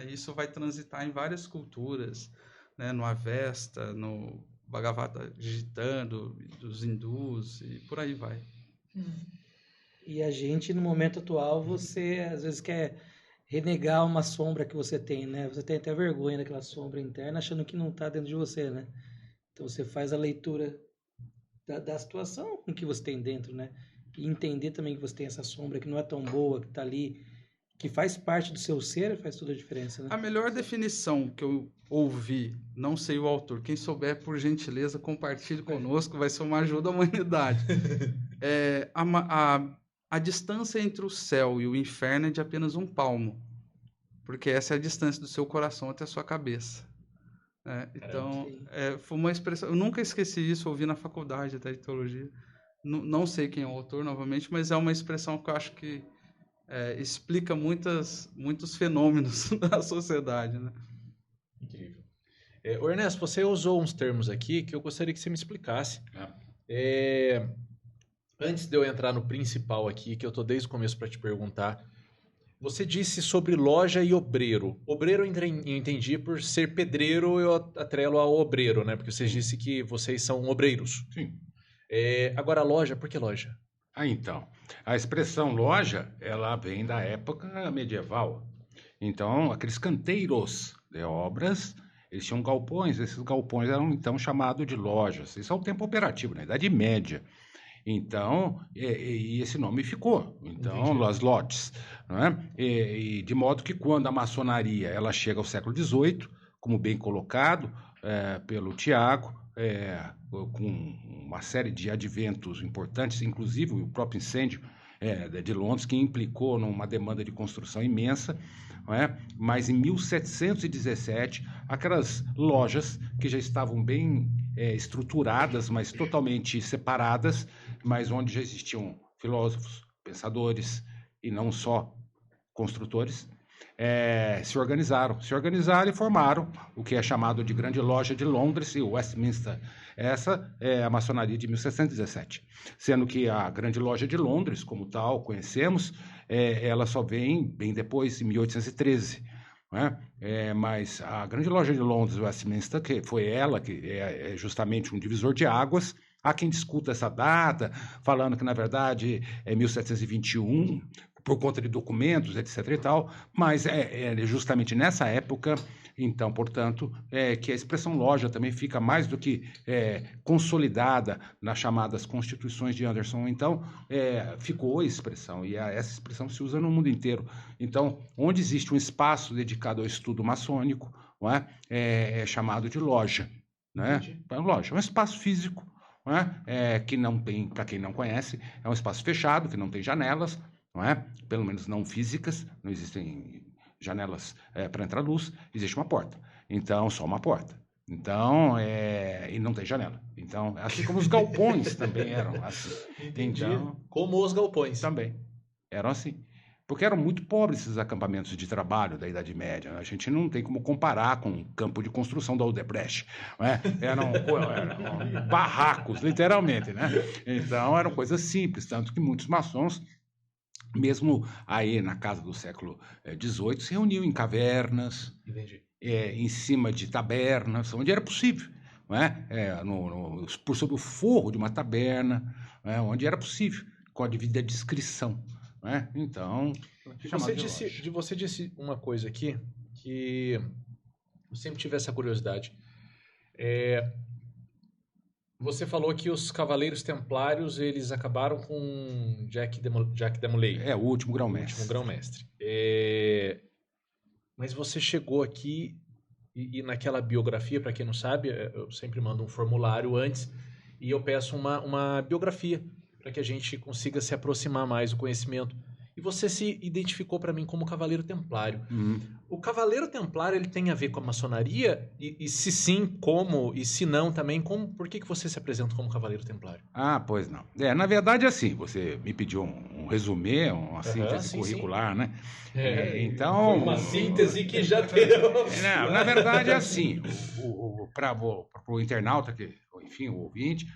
Isso vai transitar em várias culturas, né? No Avesta, no Bhagavata Gita, dos hindus e por aí vai. E a gente, no momento atual, você às vezes quer renegar uma sombra que você tem, né? Você tem até vergonha daquela sombra interna, achando que não está dentro de você, né? Então você faz a leitura da situação com que você tem dentro, né? E entender também que você tem essa sombra que não é tão boa, que está ali, que faz parte do seu ser, faz toda a diferença, né? A melhor definição que eu ouvi, não sei o autor, quem souber, por gentileza, compartilhe conosco, vai ser uma ajuda à humanidade. A distância entre o céu e o inferno é de apenas 1 palmo, porque essa é a distância do seu coração até a sua cabeça. Então, foi uma expressão... Eu nunca esqueci isso, ouvi na faculdade até de teologia. Não sei quem é o autor, novamente, mas é uma expressão que eu acho que explica muitos fenômenos da sociedade, né? Incrível. Ernesto, você usou uns termos aqui que eu gostaria que você me explicasse. Antes de eu entrar no principal aqui, que eu estou desde o começo para te perguntar, você disse sobre loja e obreiro. Obreiro eu entendi por ser pedreiro, eu atrelo ao obreiro, né? Porque você disse que vocês são obreiros. Sim. Agora, loja, por que loja? Então, a expressão loja, ela vem da época medieval. Então, aqueles canteiros de obras, eles tinham galpões, esses galpões eram então chamados de lojas. Isso é o tempo operativo, na Idade Média. Então, e esse nome ficou. Então, as lotes. Não é? E de modo que quando a maçonaria ela chega ao século XVIII, como bem colocado pelo Tiago, com uma série de adventos importantes, inclusive o próprio incêndio de Londres, que implicou numa demanda de construção imensa, não é? Mas em 1717, aquelas lojas que já estavam bem estruturadas, mas totalmente separadas, mas onde já existiam filósofos, pensadores, e não só construtores, se organizaram e formaram o que é chamado de Grande Loja de Londres e Westminster. Essa é a maçonaria de 1717, sendo que a Grande Loja de Londres, como tal, conhecemos, ela só vem bem depois, em 1813. Né? Mas a Grande Loja de Londres, Westminster, que foi ela que é justamente um divisor de águas. Há quem discuta essa data, falando que, na verdade, é 1721, por conta de documentos, etc. e tal, mas é justamente nessa época, então, portanto, que a expressão loja também fica mais do que consolidada nas chamadas Constituições de Anderson. Então, ficou a expressão, e essa expressão se usa no mundo inteiro. Então, onde existe um espaço dedicado ao estudo maçônico, não é chamado de loja. Né? Loja é um espaço físico, que não tem, para quem não conhece, é um espaço fechado, que não tem janelas, não é? Pelo menos não físicas, não existem janelas para entrar luz, existe uma porta. Então, só uma porta. Então, e não tem janela. Então, assim como os galpões também eram assim. Entendi. Então, como os galpões. Também eram assim. Porque eram muito pobres esses acampamentos de trabalho da Idade Média. Né? A gente não tem como comparar com o campo de construção da Odebrecht. Né? Eram barracos, literalmente. Né? Então, eram coisas simples, tanto que muitos maçons, mesmo aí na casa do século XVIII, se reuniam em cavernas, em cima de tabernas, onde era possível. Não é? Por sobre o forro de uma taberna, onde era possível, com a devida discrição. Né? Então, você disse uma coisa aqui que eu sempre tive essa curiosidade. Você falou que os Cavaleiros Templários eles acabaram com Jack de Molay. O último grão-mestre. O último grão-mestre. Mas você chegou aqui e naquela biografia, para quem não sabe, eu sempre mando um formulário antes e eu peço uma biografia para que a gente consiga se aproximar mais do conhecimento. E você se identificou para mim como Cavaleiro Templário. O Cavaleiro Templário ele tem a ver com a maçonaria? E se sim, como? E se não também, como? Por que você se apresenta como Cavaleiro Templário? Pois não. Na verdade, assim, você me pediu um resumê, uma síntese curricular, sim. Né? Então... Foi uma síntese que já deu. Na verdade, é assim, para o internauta, enfim, o ouvinte,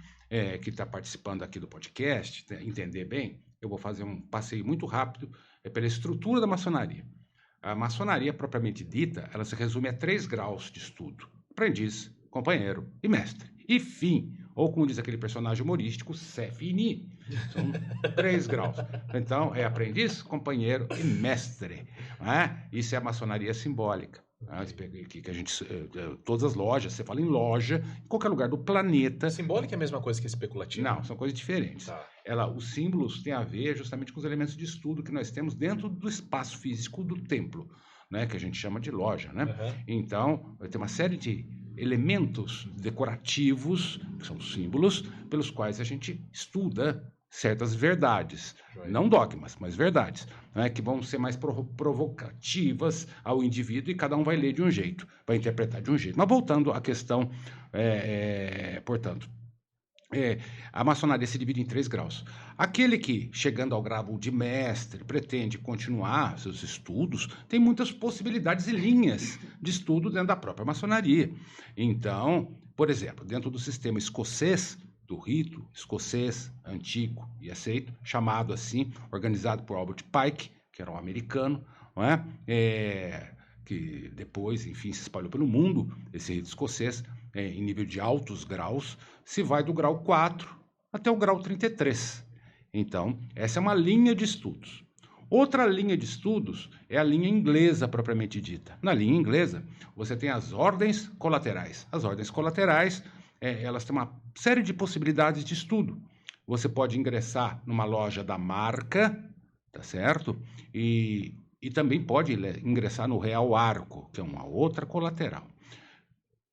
que está participando aqui do podcast, entender bem, eu vou fazer um passeio muito rápido pela estrutura da maçonaria. A maçonaria, propriamente dita, ela se resume a 3 graus de estudo: aprendiz, companheiro e mestre. E fim, ou como diz aquele personagem humorístico, c'est fini. São 3 graus. Então, é aprendiz, companheiro e mestre. Isso é a maçonaria simbólica. Que a gente, todas as lojas, você fala em loja, em qualquer lugar do planeta. Simbólica é a mesma coisa que especulativo? Não, são coisas diferentes. Tá. Os símbolos têm a ver justamente com os elementos de estudo que nós temos dentro do espaço físico do templo, né, que a gente chama de loja. Né? Então, tem uma série de elementos decorativos, que são símbolos, pelos quais a gente estuda certas verdades, não dogmas, mas verdades, né, que vão ser mais provocativas ao indivíduo e cada um vai ler de um jeito, vai interpretar de um jeito. Mas voltando à questão, portanto, a maçonaria se divide em 3 graus. Aquele que, chegando ao grau de mestre, pretende continuar seus estudos, tem muitas possibilidades e linhas de estudo dentro da própria maçonaria. Então, por exemplo, dentro do sistema escocês, do rito escocês antigo e aceito, chamado assim, organizado por Albert Pike, que era um americano, não é? Que depois, enfim, se espalhou pelo mundo, esse rito escocês, em nível de altos graus, se vai do grau 4 até o grau 33. Então, essa é uma linha de estudos. Outra linha de estudos é a linha inglesa, propriamente dita. Na linha inglesa, você tem as ordens colaterais. As ordens colaterais, elas têm uma série de possibilidades de estudo. Você pode ingressar numa loja da marca, tá certo? E também pode ingressar no Real Arco, que é uma outra colateral.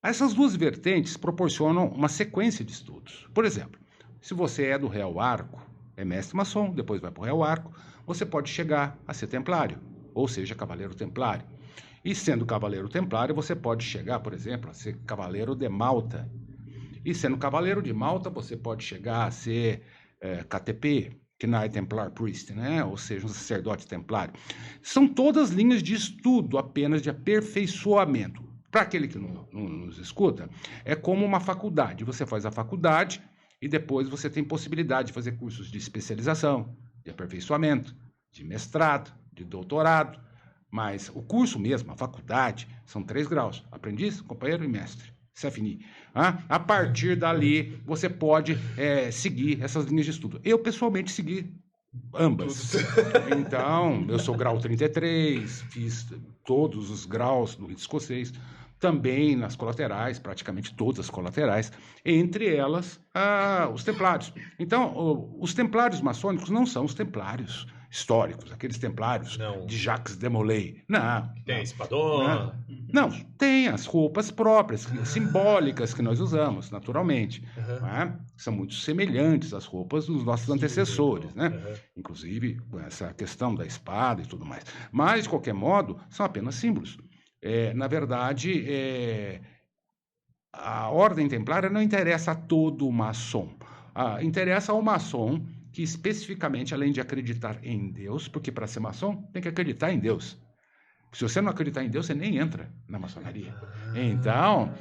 Essas 2 vertentes proporcionam uma sequência de estudos. Por exemplo, se você é do Real Arco, é mestre maçom, depois vai para o Real Arco, você pode chegar a ser templário, ou seja, cavaleiro templário. E sendo cavaleiro templário, você pode chegar, por exemplo, a ser cavaleiro de Malta. E sendo cavaleiro de Malta, você pode chegar a ser KTP, Knight Templar Priest, né? Ou seja, um sacerdote templário. São todas linhas de estudo apenas de aperfeiçoamento. Para aquele que não nos escuta, é como uma faculdade. Você faz a faculdade e depois você tem possibilidade de fazer cursos de especialização, de aperfeiçoamento, de mestrado, de doutorado. Mas o curso mesmo, a faculdade, são 3 graus. Aprendiz, companheiro e mestre. CFNI. A partir dali, você pode seguir essas linhas de estudo. Eu, pessoalmente, segui ambas. Então, eu sou grau 33, fiz todos os graus do rito escocês, também nas colaterais, praticamente todas as colaterais, entre elas os templários. Então, os templários maçônicos não são os templários históricos, aqueles templários de Jacques de Molay. Não. Tem espadona. Não, tem as roupas próprias, simbólicas que nós usamos, naturalmente. Né? São muito semelhantes às roupas dos nossos antecessores, né? Inclusive, essa questão da espada e tudo mais. Mas, de qualquer modo, são apenas símbolos. Na verdade, a ordem templária não interessa a todo maçom. Interessa ao maçom que especificamente, além de acreditar em Deus, porque para ser maçom tem que acreditar em Deus. Se você não acreditar em Deus, você nem entra na maçonaria. Então,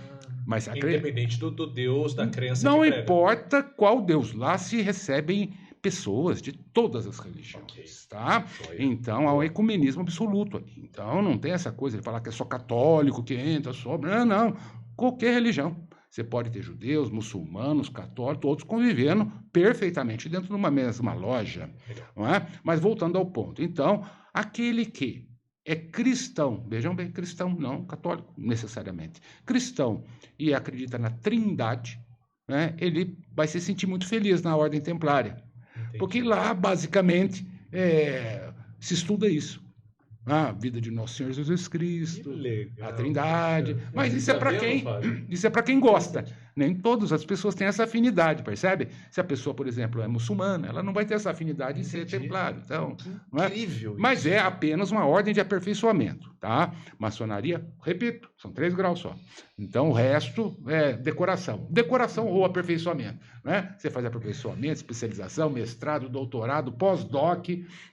mas independente do Deus, da crença não que prega. importa qual Deus. Lá se recebem pessoas de todas as religiões, tá? Então, há um ecumenismo absoluto. Então, não tem essa coisa de falar que é só católico que entra, só... Não. Qualquer religião. Você pode ter judeus, muçulmanos, católicos, todos convivendo perfeitamente dentro de uma mesma loja. Não é? Mas voltando ao ponto. Então, aquele que é cristão, vejam bem, cristão, não católico necessariamente, cristão e acredita na Trindade, né, ele vai se sentir muito feliz na ordem templária. Entendi. Porque lá, basicamente, se estuda isso. A vida de Nosso Senhor Jesus Cristo, a Trindade. Mas isso é para quem? Isso é para quem gosta. Nem todas as pessoas têm essa afinidade, percebe? Se a pessoa, por exemplo, é muçulmana, ela não vai ter essa afinidade em ser templário. Então, incrível. Mas é apenas uma ordem de aperfeiçoamento, tá? Maçonaria, repito, são 3 graus só. Então, o resto é decoração. Decoração ou aperfeiçoamento, né? Você faz aperfeiçoamento, especialização, mestrado, doutorado, pós-doc,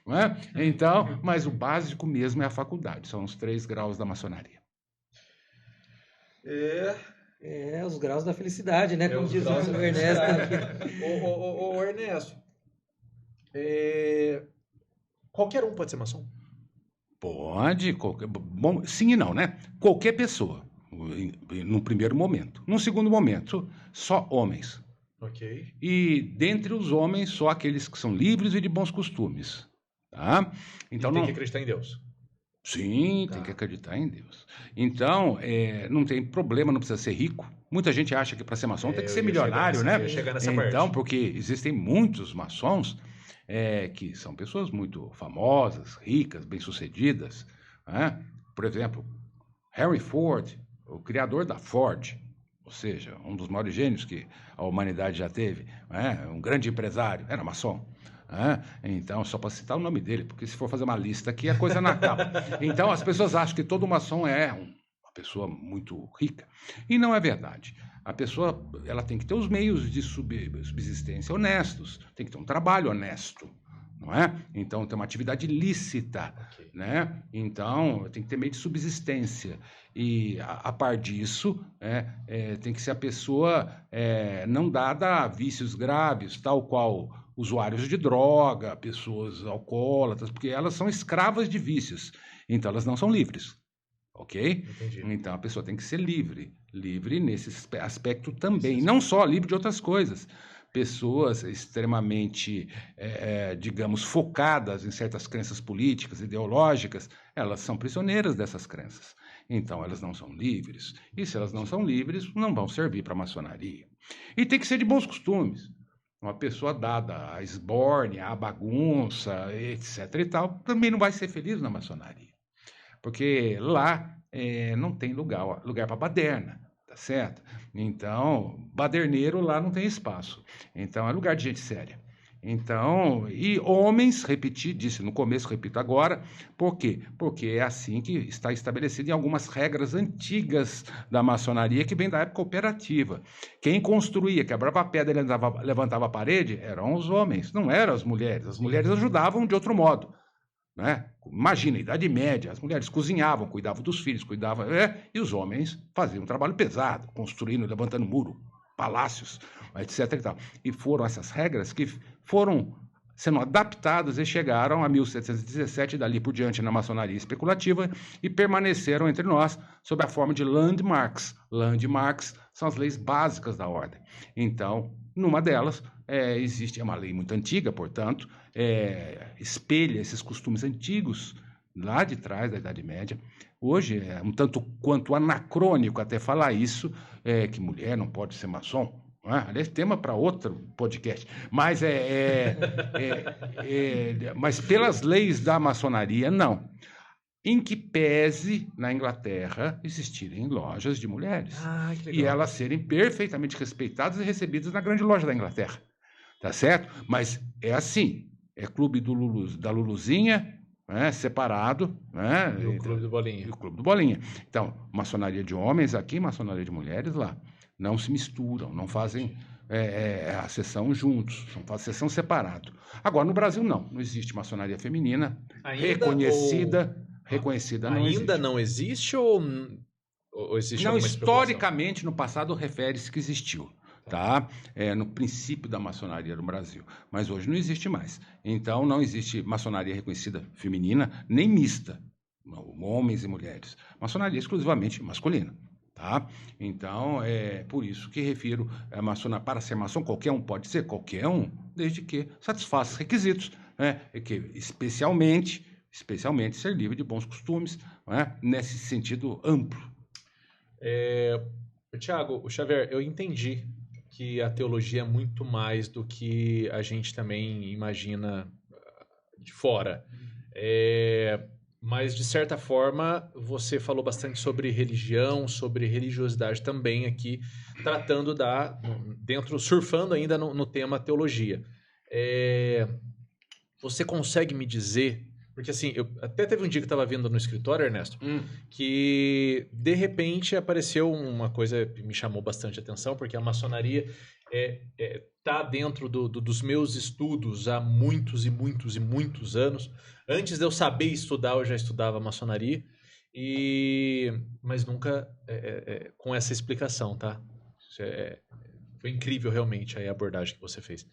né? Então, mas o básico mesmo é a faculdade. São os 3 graus da maçonaria. Os graus da felicidade, né? Como diz o Ernesto aqui. Ô, Ernesto, qualquer um pode ser maçom? Pode, bom, sim e não, né? Qualquer pessoa, no primeiro momento. No segundo momento, só homens. Ok. E dentre os homens, só aqueles que são livres e de bons costumes. Tá? Então, tem que acreditar em Deus. Sim, tem que acreditar em Deus. Então, não tem problema, não precisa ser rico. Muita gente acha que para ser maçom tem que ser milionário, né? Então, porque existem muitos maçons que são pessoas muito famosas, ricas, bem-sucedidas. Né? Por exemplo, Henry Ford, o criador da Ford, ou seja, um dos maiores gênios que a humanidade já teve, né? Um grande empresário, era maçom. Então, só para citar o nome dele, porque se for fazer uma lista aqui, a coisa não acaba. Então, as pessoas acham que todo maçom é uma pessoa muito rica. E não é verdade. A pessoa ela tem que ter os meios de subsistência honestos, tem que ter um trabalho honesto, não é? Então, tem uma atividade lícita, né? Então, tem que ter meio de subsistência. E, a par disso, tem que ser a pessoa não dada a vícios graves, tal qual usuários de droga, pessoas alcoólatras, porque elas são escravas de vícios, então elas não são livres, ok? Entendi. Então a pessoa tem que ser livre nesse aspecto também, não só livre de outras coisas. Pessoas extremamente, digamos, focadas em certas crenças políticas, ideológicas, elas são prisioneiras dessas crenças. Então, elas não são livres. E se elas não são livres, não vão servir para a maçonaria. E tem que ser de bons costumes. Uma pessoa dada à esbórnia, à bagunça, etc. e tal, também não vai ser feliz na maçonaria. Porque lá não tem lugar para baderna, tá certo? Então, baderneiro lá não tem espaço. Então, é lugar de gente séria. Então, e homens, disse no começo, repito agora, por quê? Porque é assim que está estabelecido em algumas regras antigas da maçonaria, que vem da época operativa. Quem construía, quebrava a pedra e levantava a parede, eram os homens, não eram as mulheres. As mulheres ajudavam de outro modo. Né? Imagina, Idade Média, as mulheres cozinhavam, cuidavam dos filhos, e os homens faziam um trabalho pesado, construindo, levantando muro, palácios, etc. E tal. E foram essas regras que foram sendo adaptadas e chegaram a 1717, dali por diante na maçonaria especulativa, e permaneceram entre nós sob a forma de landmarks. Landmarks são as leis básicas da ordem. Então, numa delas, existe, é uma lei muito antiga, portanto, espelha esses costumes antigos lá de trás da Idade Média. Hoje é um tanto quanto anacrônico até falar isso, que mulher não pode ser maçom. Não é? Aliás, tema para outro podcast. Mas, mas pelas leis da maçonaria, não. Em que pese, na Inglaterra, existirem lojas de mulheres. E elas serem perfeitamente respeitadas e recebidas na grande loja da Inglaterra. Tá certo? Mas é assim. É clube da Luluzinha, né, separado. Né, e o clube do Bolinha. E o clube do Bolinha. Então, maçonaria de homens aqui, maçonaria de mulheres lá. Não se misturam, não fazem a sessão juntos, não fazem sessão separado. Agora, no Brasil, não existe maçonaria feminina reconhecida não existe. Ainda não existe ou existe não, alguma historicamente, no passado, refere-se que existiu. Tá? No princípio da maçonaria no Brasil. Mas hoje não existe mais. Então, não existe maçonaria reconhecida feminina, nem mista, homens e mulheres. Maçonaria exclusivamente masculina. Tá? Então, é por isso que refiro a maçonaria. Para ser maçom, qualquer um pode ser, qualquer um, desde que satisfaça os requisitos, né? Que especialmente ser livre de bons costumes, né? Nesse sentido amplo. Tiago, Xavier, eu entendi que a teologia é muito mais do que a gente também imagina de fora. Mas, de certa forma, você falou bastante sobre religião, sobre religiosidade também aqui, tratando surfando ainda no tema teologia. Você consegue me dizer... Porque, assim, eu até teve um dia que eu estava vindo no escritório, Ernesto, que, de repente, apareceu uma coisa que me chamou bastante atenção, porque a maçonaria está dentro dos meus estudos há muitos e muitos e muitos anos. Antes de eu saber estudar, eu já estudava maçonaria, mas nunca com essa explicação, tá? Foi incrível, realmente, a abordagem que você fez.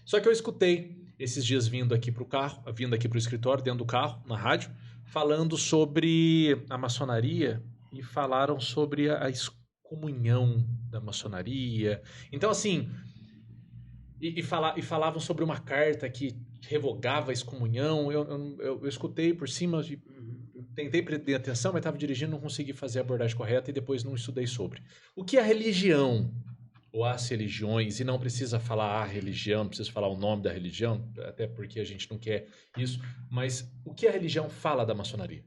Só que eu escutei esses dias vindo aqui para o escritório, dentro do carro, na rádio, falando sobre a maçonaria e falaram sobre a excomunhão da maçonaria. Então, assim, e falavam sobre uma carta que revogava a excomunhão. Eu escutei por cima, tentei prestar atenção, mas estava dirigindo, não consegui fazer a abordagem correta e depois não estudei sobre. O que é a religião? Ou as religiões, e não precisa falar a religião, não precisa falar o nome da religião, até porque a gente não quer isso, mas o que a religião fala da maçonaria?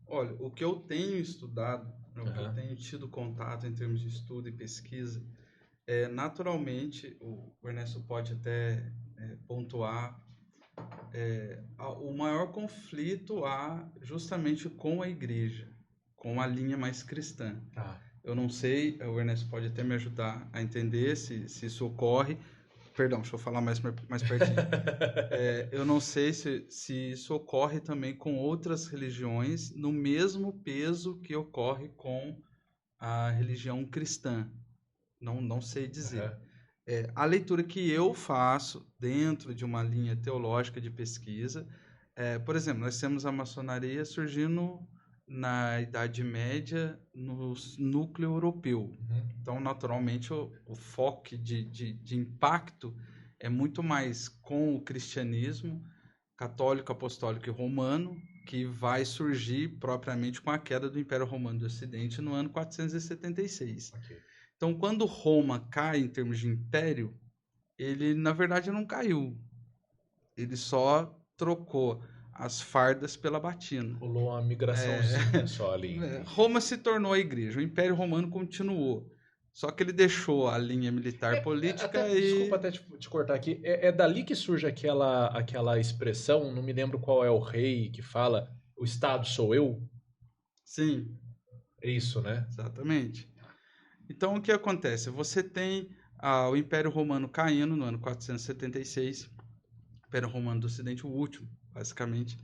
Olha, o que eu tenho estudado, o que eu tenho tido contato em termos de estudo e pesquisa, naturalmente, o Ernesto pode até pontuar, o maior conflito há justamente com a igreja, com a linha mais cristã. Eu não sei, o Ernesto pode até me ajudar a entender se isso ocorre. Perdão, deixa eu falar mais pertinho. Eu não sei se isso ocorre também com outras religiões no mesmo peso que ocorre com a religião cristã. Não sei dizer. A leitura que eu faço dentro de uma linha teológica de pesquisa, por exemplo, nós temos a maçonaria surgindo na Idade Média no núcleo europeu. Então, naturalmente, o foco de impacto é muito mais com o cristianismo católico, apostólico e romano, que vai surgir propriamente com a queda do Império Romano do Ocidente no ano 476. Então, quando Roma cai em termos de império, ele, na verdade, não caiu. Ele só trocou as fardas pela batina. Rolou uma migraçãozinha só ali. Roma se tornou a igreja, o Império Romano continuou. Só que ele deixou a linha militar política e... Desculpa até te cortar aqui. É dali que surge aquela expressão, não me lembro qual é o rei que fala, o Estado sou eu? Sim. É isso, né? Exatamente. Então, o que acontece? Você tem o Império Romano caindo no ano 476, Império Romano do Ocidente, o último, basicamente,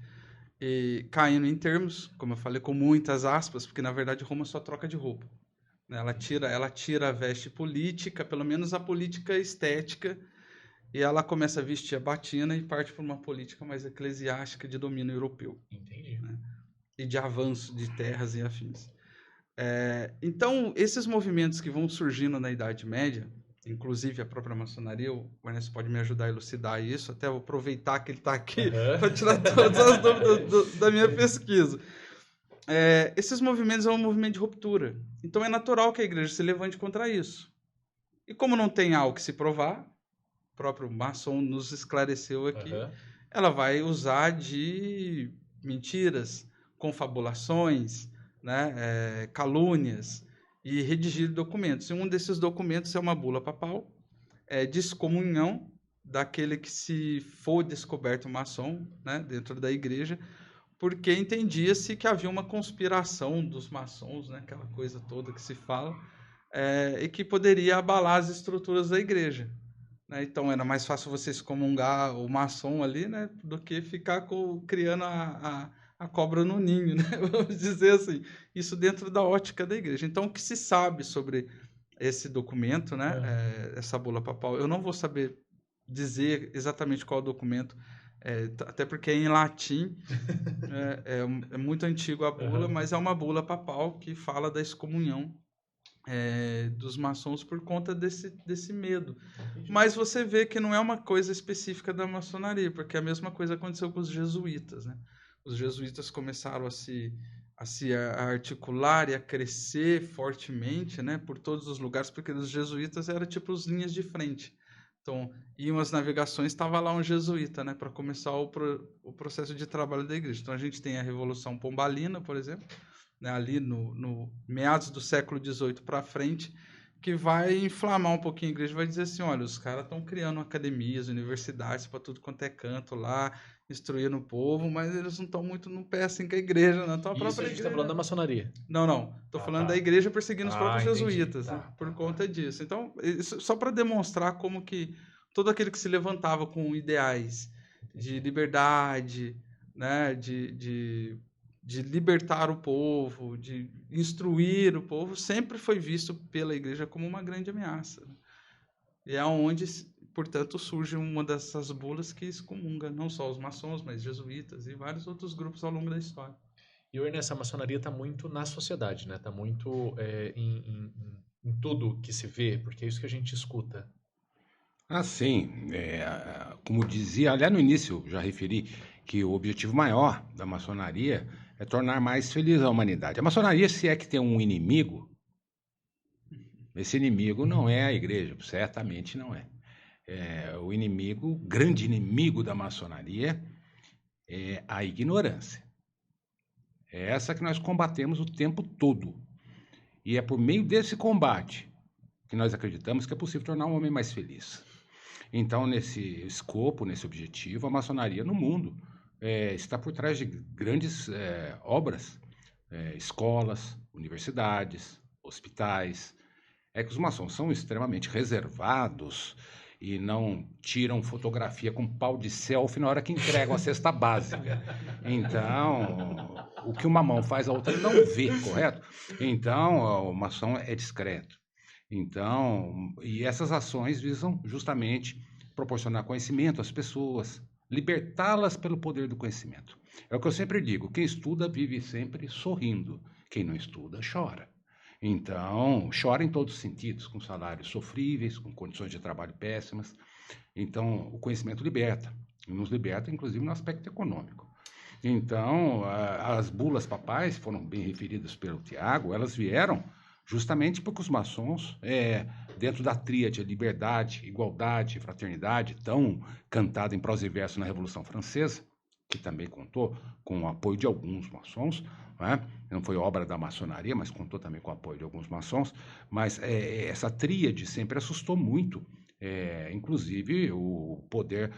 e caindo em termos, como eu falei, com muitas aspas, porque, na verdade, Roma só troca de roupa. Ela tira a veste política, pelo menos a política estética, e ela começa a vestir a batina e parte para uma política mais eclesiástica de domínio europeu. Entendi. Né? E de avanço de terras e afins. Então, esses movimentos que vão surgindo na Idade Média, inclusive a própria maçonaria, o Ernesto pode me ajudar a elucidar isso, até vou aproveitar que ele está aqui para tirar todas as dúvidas da minha pesquisa. Esses movimentos são um movimento de ruptura. Então é natural que a igreja se levante contra isso. E como não tem algo que se provar, o próprio maçom nos esclareceu aqui, ela vai usar de mentiras, confabulações, né, calúnias e redigir documentos. E um desses documentos é uma bula papal, de excomunhão daquele que se for descoberto maçom, né, dentro da igreja, porque entendia-se que havia uma conspiração dos maçons, né, aquela coisa toda que se fala, e que poderia abalar as estruturas da igreja. Né? Então era mais fácil você excomungar o maçom ali, né, do que ficar criando a cobra no ninho, né? Vamos dizer assim, isso dentro da ótica da igreja. Então, o que se sabe sobre esse documento, né, essa bula papal, eu não vou saber dizer exatamente qual documento, até porque é em latim, é muito antigo a bula, mas é uma bula papal que fala da excomunhão dos maçons por conta desse medo. Mas você vê que não é uma coisa específica da maçonaria, porque a mesma coisa aconteceu com os jesuítas, né? Os jesuítas começaram a se articular e a crescer fortemente, né, por todos os lugares, porque os jesuítas eram tipo as linhas de frente. Então, iam as navegações, estava lá um jesuíta, né, para começar o processo de trabalho da igreja. Então, a gente tem a Revolução Pombalina, por exemplo, né, ali no meados do século XVIII para frente, que vai inflamar um pouquinho a igreja, vai dizer assim, olha, os caras estão criando academias, universidades para tudo quanto é canto lá, instruindo o povo, mas eles não estão muito no pé assim com a igreja, não. Então, a própria a gente igreja... está falando da maçonaria. Não. Estou falando da igreja perseguindo os próprios jesuítas, né, por conta disso. Então, isso, só para demonstrar como que todo aquele que se levantava com ideais de liberdade, né, de libertar o povo, de instruir o povo, sempre foi visto pela igreja como uma grande ameaça. E é onde, portanto, surge uma dessas bulas que excomunga não só os maçons, mas jesuítas e vários outros grupos ao longo da história. E hoje essa maçonaria está muito na sociedade, né? Está muito em tudo que se vê, porque é isso que a gente escuta. Ah, sim. Como dizia, aliás, no início eu já referi que o objetivo maior da maçonaria é tornar mais feliz a humanidade. A maçonaria, se é que tem um inimigo, esse inimigo não é a igreja, certamente não é. O inimigo, o grande inimigo da maçonaria é a ignorância. É essa que nós combatemos o tempo todo. E é por meio desse combate que nós acreditamos que é possível tornar o homem mais feliz. Então, nesse escopo, nesse objetivo, a maçonaria no mundo está por trás de grandes obras, escolas, universidades, hospitais. É que os maçons são extremamente reservados e não tiram fotografia com pau de selfie na hora que entregam a cesta básica. Então, o que uma mão faz, a outra não vê, correto? Então, o maçom é discreto. Então, e essas ações visam justamente proporcionar conhecimento às pessoas, libertá-las pelo poder do conhecimento. É o que eu sempre digo, quem estuda vive sempre sorrindo, quem não estuda chora. Então, chora em todos os sentidos, com salários sofríveis, com condições de trabalho péssimas. Então, o conhecimento liberta, e nos liberta inclusive no aspecto econômico. Então, as bulas papais foram bem referidas pelo Tiago, elas vieram justamente porque os maçons, dentro da tríade liberdade, igualdade e fraternidade, tão cantada em prosa e verso na Revolução Francesa, que também contou com o apoio de alguns maçons, né? Não foi obra da maçonaria, mas contou também com o apoio de alguns maçons, mas essa tríade sempre assustou muito, inclusive o poder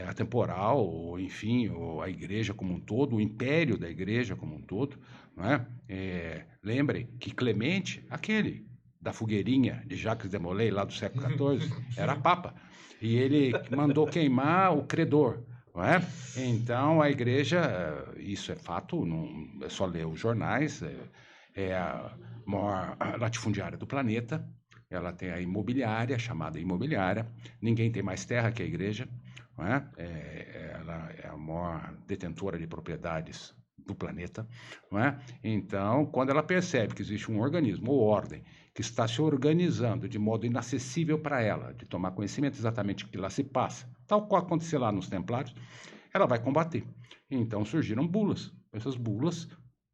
atemporal, ou, enfim, a igreja como um todo, o império da igreja como um todo, né? Lembrem que Clemente, aquele da fogueirinha de Jacques de Molay, lá do século XIV, era papa, e ele mandou queimar o credor, não é? Então, a igreja, isso é fato, não é só ler os jornais, é a maior latifundiária do planeta, ela tem a imobiliária, chamada imobiliária, ninguém tem mais terra que a igreja, não é? Ela é a maior detentora de propriedades do planeta, não é? Então, quando ela percebe que existe um organismo ou ordem que está se organizando de modo inacessível para ela, de tomar conhecimento exatamente do que lá se passa, tal qual aconteceu lá nos Templários, ela vai combater. Então surgiram bulas. Essas bulas,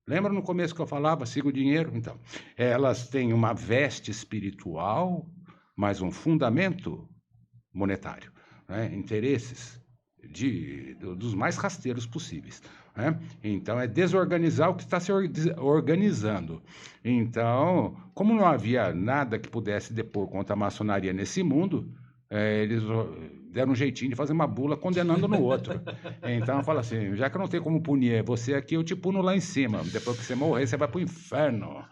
lembra no começo que eu falava, siga o dinheiro? Então, elas têm uma veste espiritual, mas um fundamento monetário, né? Interesses dos mais rasteiros possíveis, né? Então, é desorganizar o que está se organizando. Então, como não havia nada que pudesse depor contra a maçonaria nesse mundo, eles deram um jeitinho de fazer uma bula condenando no outro. Então, fala assim, já que eu não tenho como punir você aqui, eu te puno lá em cima. Depois que você morrer, você vai para o inferno.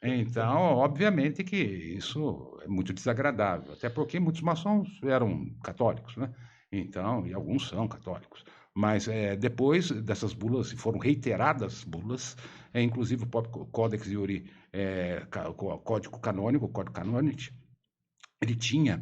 Então, obviamente que isso é muito desagradável, até porque muitos maçons eram católicos, né? Então, e alguns são católicos. Mas depois dessas bulas, foram reiteradas bulas, inclusive o próprio Codex Iuri, Código Canônico, ele tinha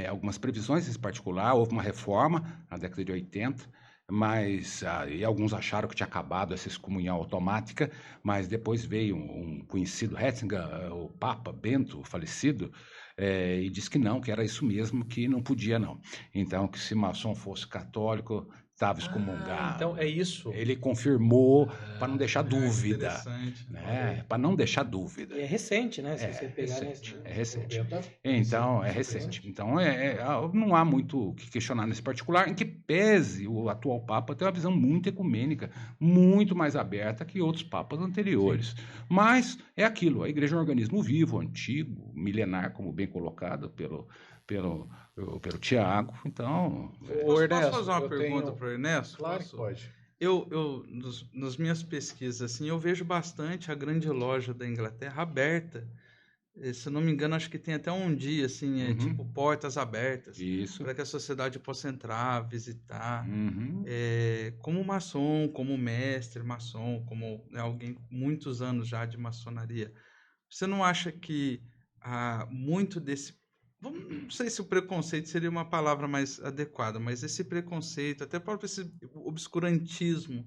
algumas previsões nesse particular, houve uma reforma na década de 80, mas e alguns acharam que tinha acabado essa excomunhão automática, mas depois veio um conhecido, Ratzinger, o Papa Bento, o falecido, e disse que não, que era isso mesmo, que não podia não. Então, que se maçom fosse católico, estava excomungado. Então é isso. Ele confirmou para não deixar dúvida, Interessante. né? Para não deixar dúvida. E é recente, né? Se você pegar É recente. Então, é recente. Então, não há muito o que questionar nesse particular, em que pese o atual Papa ter uma visão muito ecumênica, muito mais aberta que outros papas anteriores. Sim. Mas é aquilo, a igreja é um organismo vivo, antigo, milenar, como bem colocado pelo Tiago. Então, posso fazer uma pergunta para o Ernesto? Claro que pode. Nas minhas pesquisas, assim, eu vejo bastante a grande loja da Inglaterra aberta. Se eu não me engano, acho que tem até um dia, assim, tipo portas abertas. Isso. Para que a sociedade possa entrar, visitar. Uhum. Como maçom, como mestre maçom, como alguém com muitos anos já de maçonaria, você não acha que muito desse... Não sei se o preconceito seria uma palavra mais adequada, mas esse preconceito, até próprio esse obscurantismo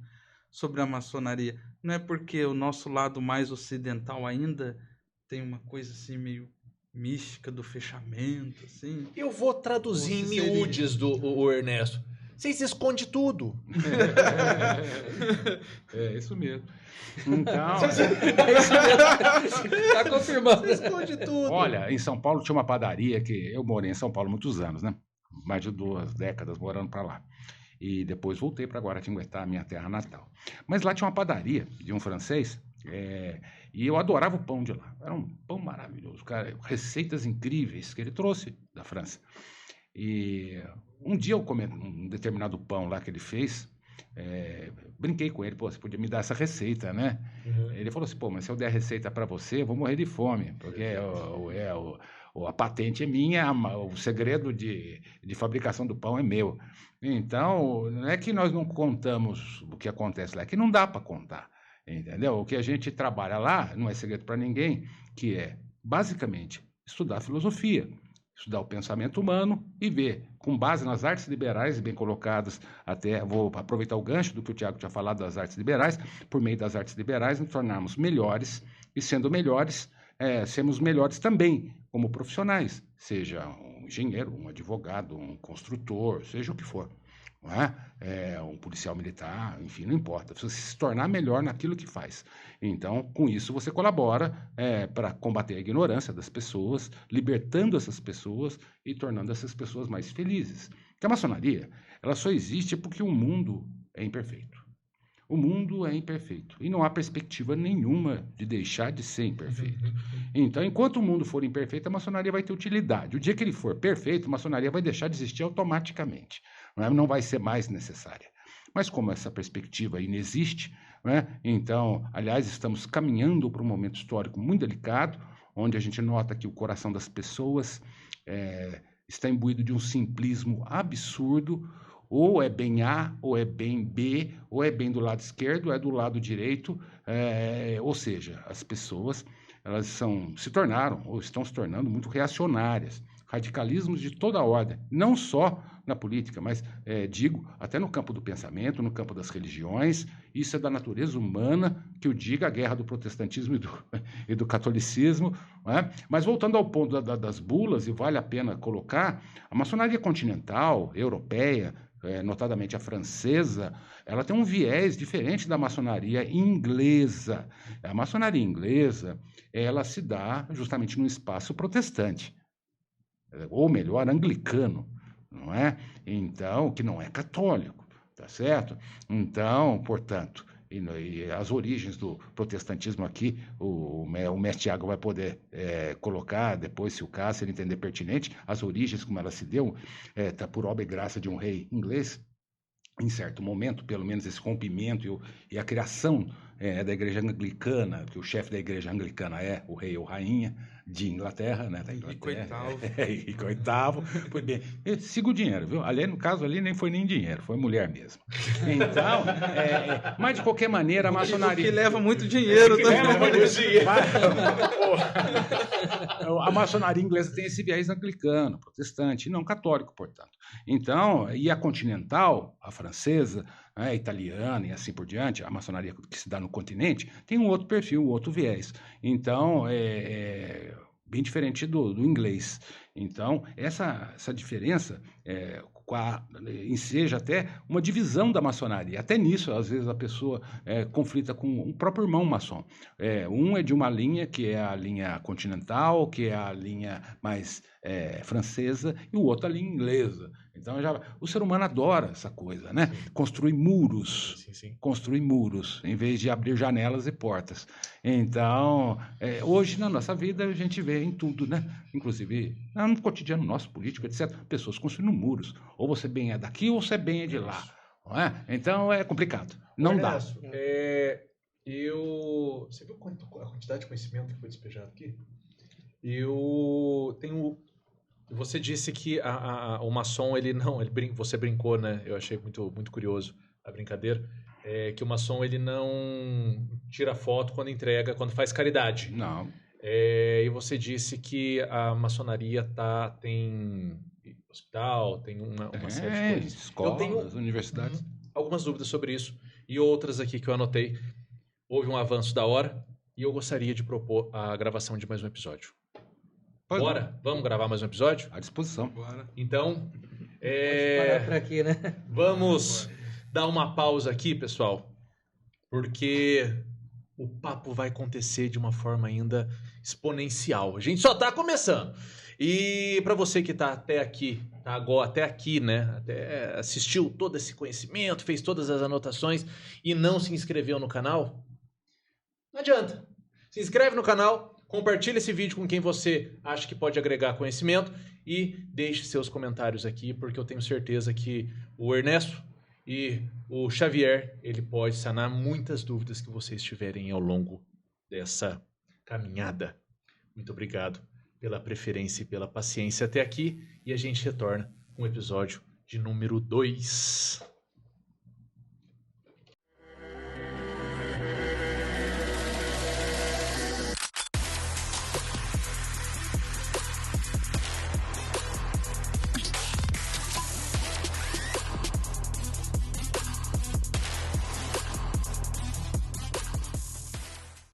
sobre a maçonaria, não é porque o nosso lado mais ocidental ainda tem uma coisa assim meio mística do fechamento, assim? Eu vou traduzir em miúdes do Ernesto. Vocês escondem tudo. É isso mesmo. Então... Tá confirmando. Vocês escondem tudo. Olha, em São Paulo tinha uma padaria que... Eu morei em São Paulo muitos anos, né? Mais de 2 décadas morando para lá. E depois voltei para Guaratinguetá, minha terra natal. Mas lá tinha uma padaria de um francês... E eu adorava o pão de lá. Era um pão maravilhoso, cara. Receitas incríveis que ele trouxe da França. E um dia eu comi um determinado pão lá que ele fez, brinquei com ele, pô, você podia me dar essa receita, né? Uhum. Ele falou assim, pô, mas se eu der a receita para você, eu vou morrer de fome, porque a patente é minha, o segredo de fabricação do pão é meu. Então, não é que nós não contamos o que acontece lá, é que não dá para contar, entendeu? O que a gente trabalha lá não é segredo para ninguém, que é, basicamente, estudar filosofia, estudar o pensamento humano e ver, com base nas artes liberais, bem colocadas, até vou aproveitar o gancho do que o Tiago tinha falado das artes liberais, por meio das artes liberais, nos tornarmos melhores, e sendo melhores, sermos melhores também como profissionais, seja um engenheiro, um advogado, um construtor, seja o que for. não é? Um policial militar, enfim, não importa. Você se tornar melhor naquilo que faz. Então, com isso, você colabora para combater a ignorância das pessoas, libertando essas pessoas e tornando essas pessoas mais felizes. Porque a maçonaria, ela só existe porque o mundo é imperfeito. O mundo é imperfeito e não há perspectiva nenhuma de deixar de ser imperfeito. Então, enquanto o mundo for imperfeito, a maçonaria vai ter utilidade. O dia que ele for perfeito, a maçonaria vai deixar de existir automaticamente. Não vai ser mais necessária. Mas como essa perspectiva inexiste, então, aliás, estamos caminhando para um momento histórico muito delicado, onde a gente nota que o coração das pessoas está imbuído de um simplismo absurdo. Ou é bem A, ou é bem B, ou é bem do lado esquerdo, ou é do lado direito. Ou seja, as pessoas elas se tornaram, ou estão se tornando muito reacionárias. Radicalismos de toda a ordem, não só na política, mas, digo, até no campo do pensamento, no campo das religiões. Isso é da natureza humana, que eu diga a guerra do protestantismo e do catolicismo. Mas voltando ao ponto das bulas, e vale a pena colocar, a maçonaria continental, europeia, notadamente a francesa, ela tem um viés diferente da maçonaria inglesa. A maçonaria inglesa, ela se dá justamente num espaço protestante, ou melhor, anglicano, não é? Então, que não é católico, tá certo? Então, portanto, e as origens do protestantismo aqui, o mestre Tiago vai poder colocar depois, se o caso ele entender pertinente, as origens, como ela se deu, tá por obra e graça de um rei inglês, em certo momento, pelo menos esse rompimento e a criação da igreja anglicana, que o chefe da igreja anglicana é o rei ou rainha de Inglaterra, né? Da Inglaterra. Henrique VIII. Foi bem. Siga o dinheiro, viu? Ali, no caso, ali nem foi nem dinheiro, foi mulher mesmo. Então, mas de qualquer maneira, a maçonaria... Que leva muito dinheiro também. Leva muito dinheiro. A maçonaria inglesa tem esse viés anglicano, protestante, e não católico, portanto. Então, e a continental, a francesa, a italiana e assim por diante, a maçonaria que se dá no continente, tem um outro perfil, um outro viés. Então, bem diferente do inglês. Então, essa diferença enseja até uma divisão da maçonaria. Até nisso, às vezes, a pessoa conflita com o próprio irmão maçom. Um é de uma linha, que é a linha continental, que é a linha mais francesa, e o outro a linha inglesa. Então, o ser humano adora essa coisa, né? Sim. Construir muros. Sim. Construir muros, em vez de abrir janelas e portas. Então, hoje, na nossa vida, a gente vê em tudo, né? Inclusive, no cotidiano nosso, político, etc., pessoas construindo muros. Ou você bem é daqui, ou você bem é de lá. Não é? Então, é complicado. Não dá. Você viu a quantidade de conhecimento que foi despejado aqui? Você disse que o maçom, você brincou, né? Eu achei muito, muito curioso a brincadeira. Que o maçom, ele não tira foto quando faz caridade. Não. E você disse que a maçonaria tem hospital, tem uma série de coisas. Escolas, eu tenho universidades. Algumas dúvidas sobre isso e outras aqui que eu anotei. Houve um avanço da hora e eu gostaria de propor a gravação de mais um episódio. Bora? Vamos gravar mais um episódio? À disposição. Bora. Então, Pode parar por aqui, né? Vamos dar uma pausa aqui, pessoal, porque o papo vai acontecer de uma forma ainda exponencial. A gente só está começando. E para você que está até aqui, né? Até assistiu todo esse conhecimento, fez todas as anotações e não se inscreveu no canal, não adianta. Se inscreve no canal. Compartilhe esse vídeo com quem você acha que pode agregar conhecimento e deixe seus comentários aqui, porque eu tenho certeza que o Ernesto e o Xavier, ele pode sanar muitas dúvidas que vocês tiverem ao longo dessa caminhada. Muito obrigado pela preferência e pela paciência até aqui e a gente retorna com o episódio de número 2.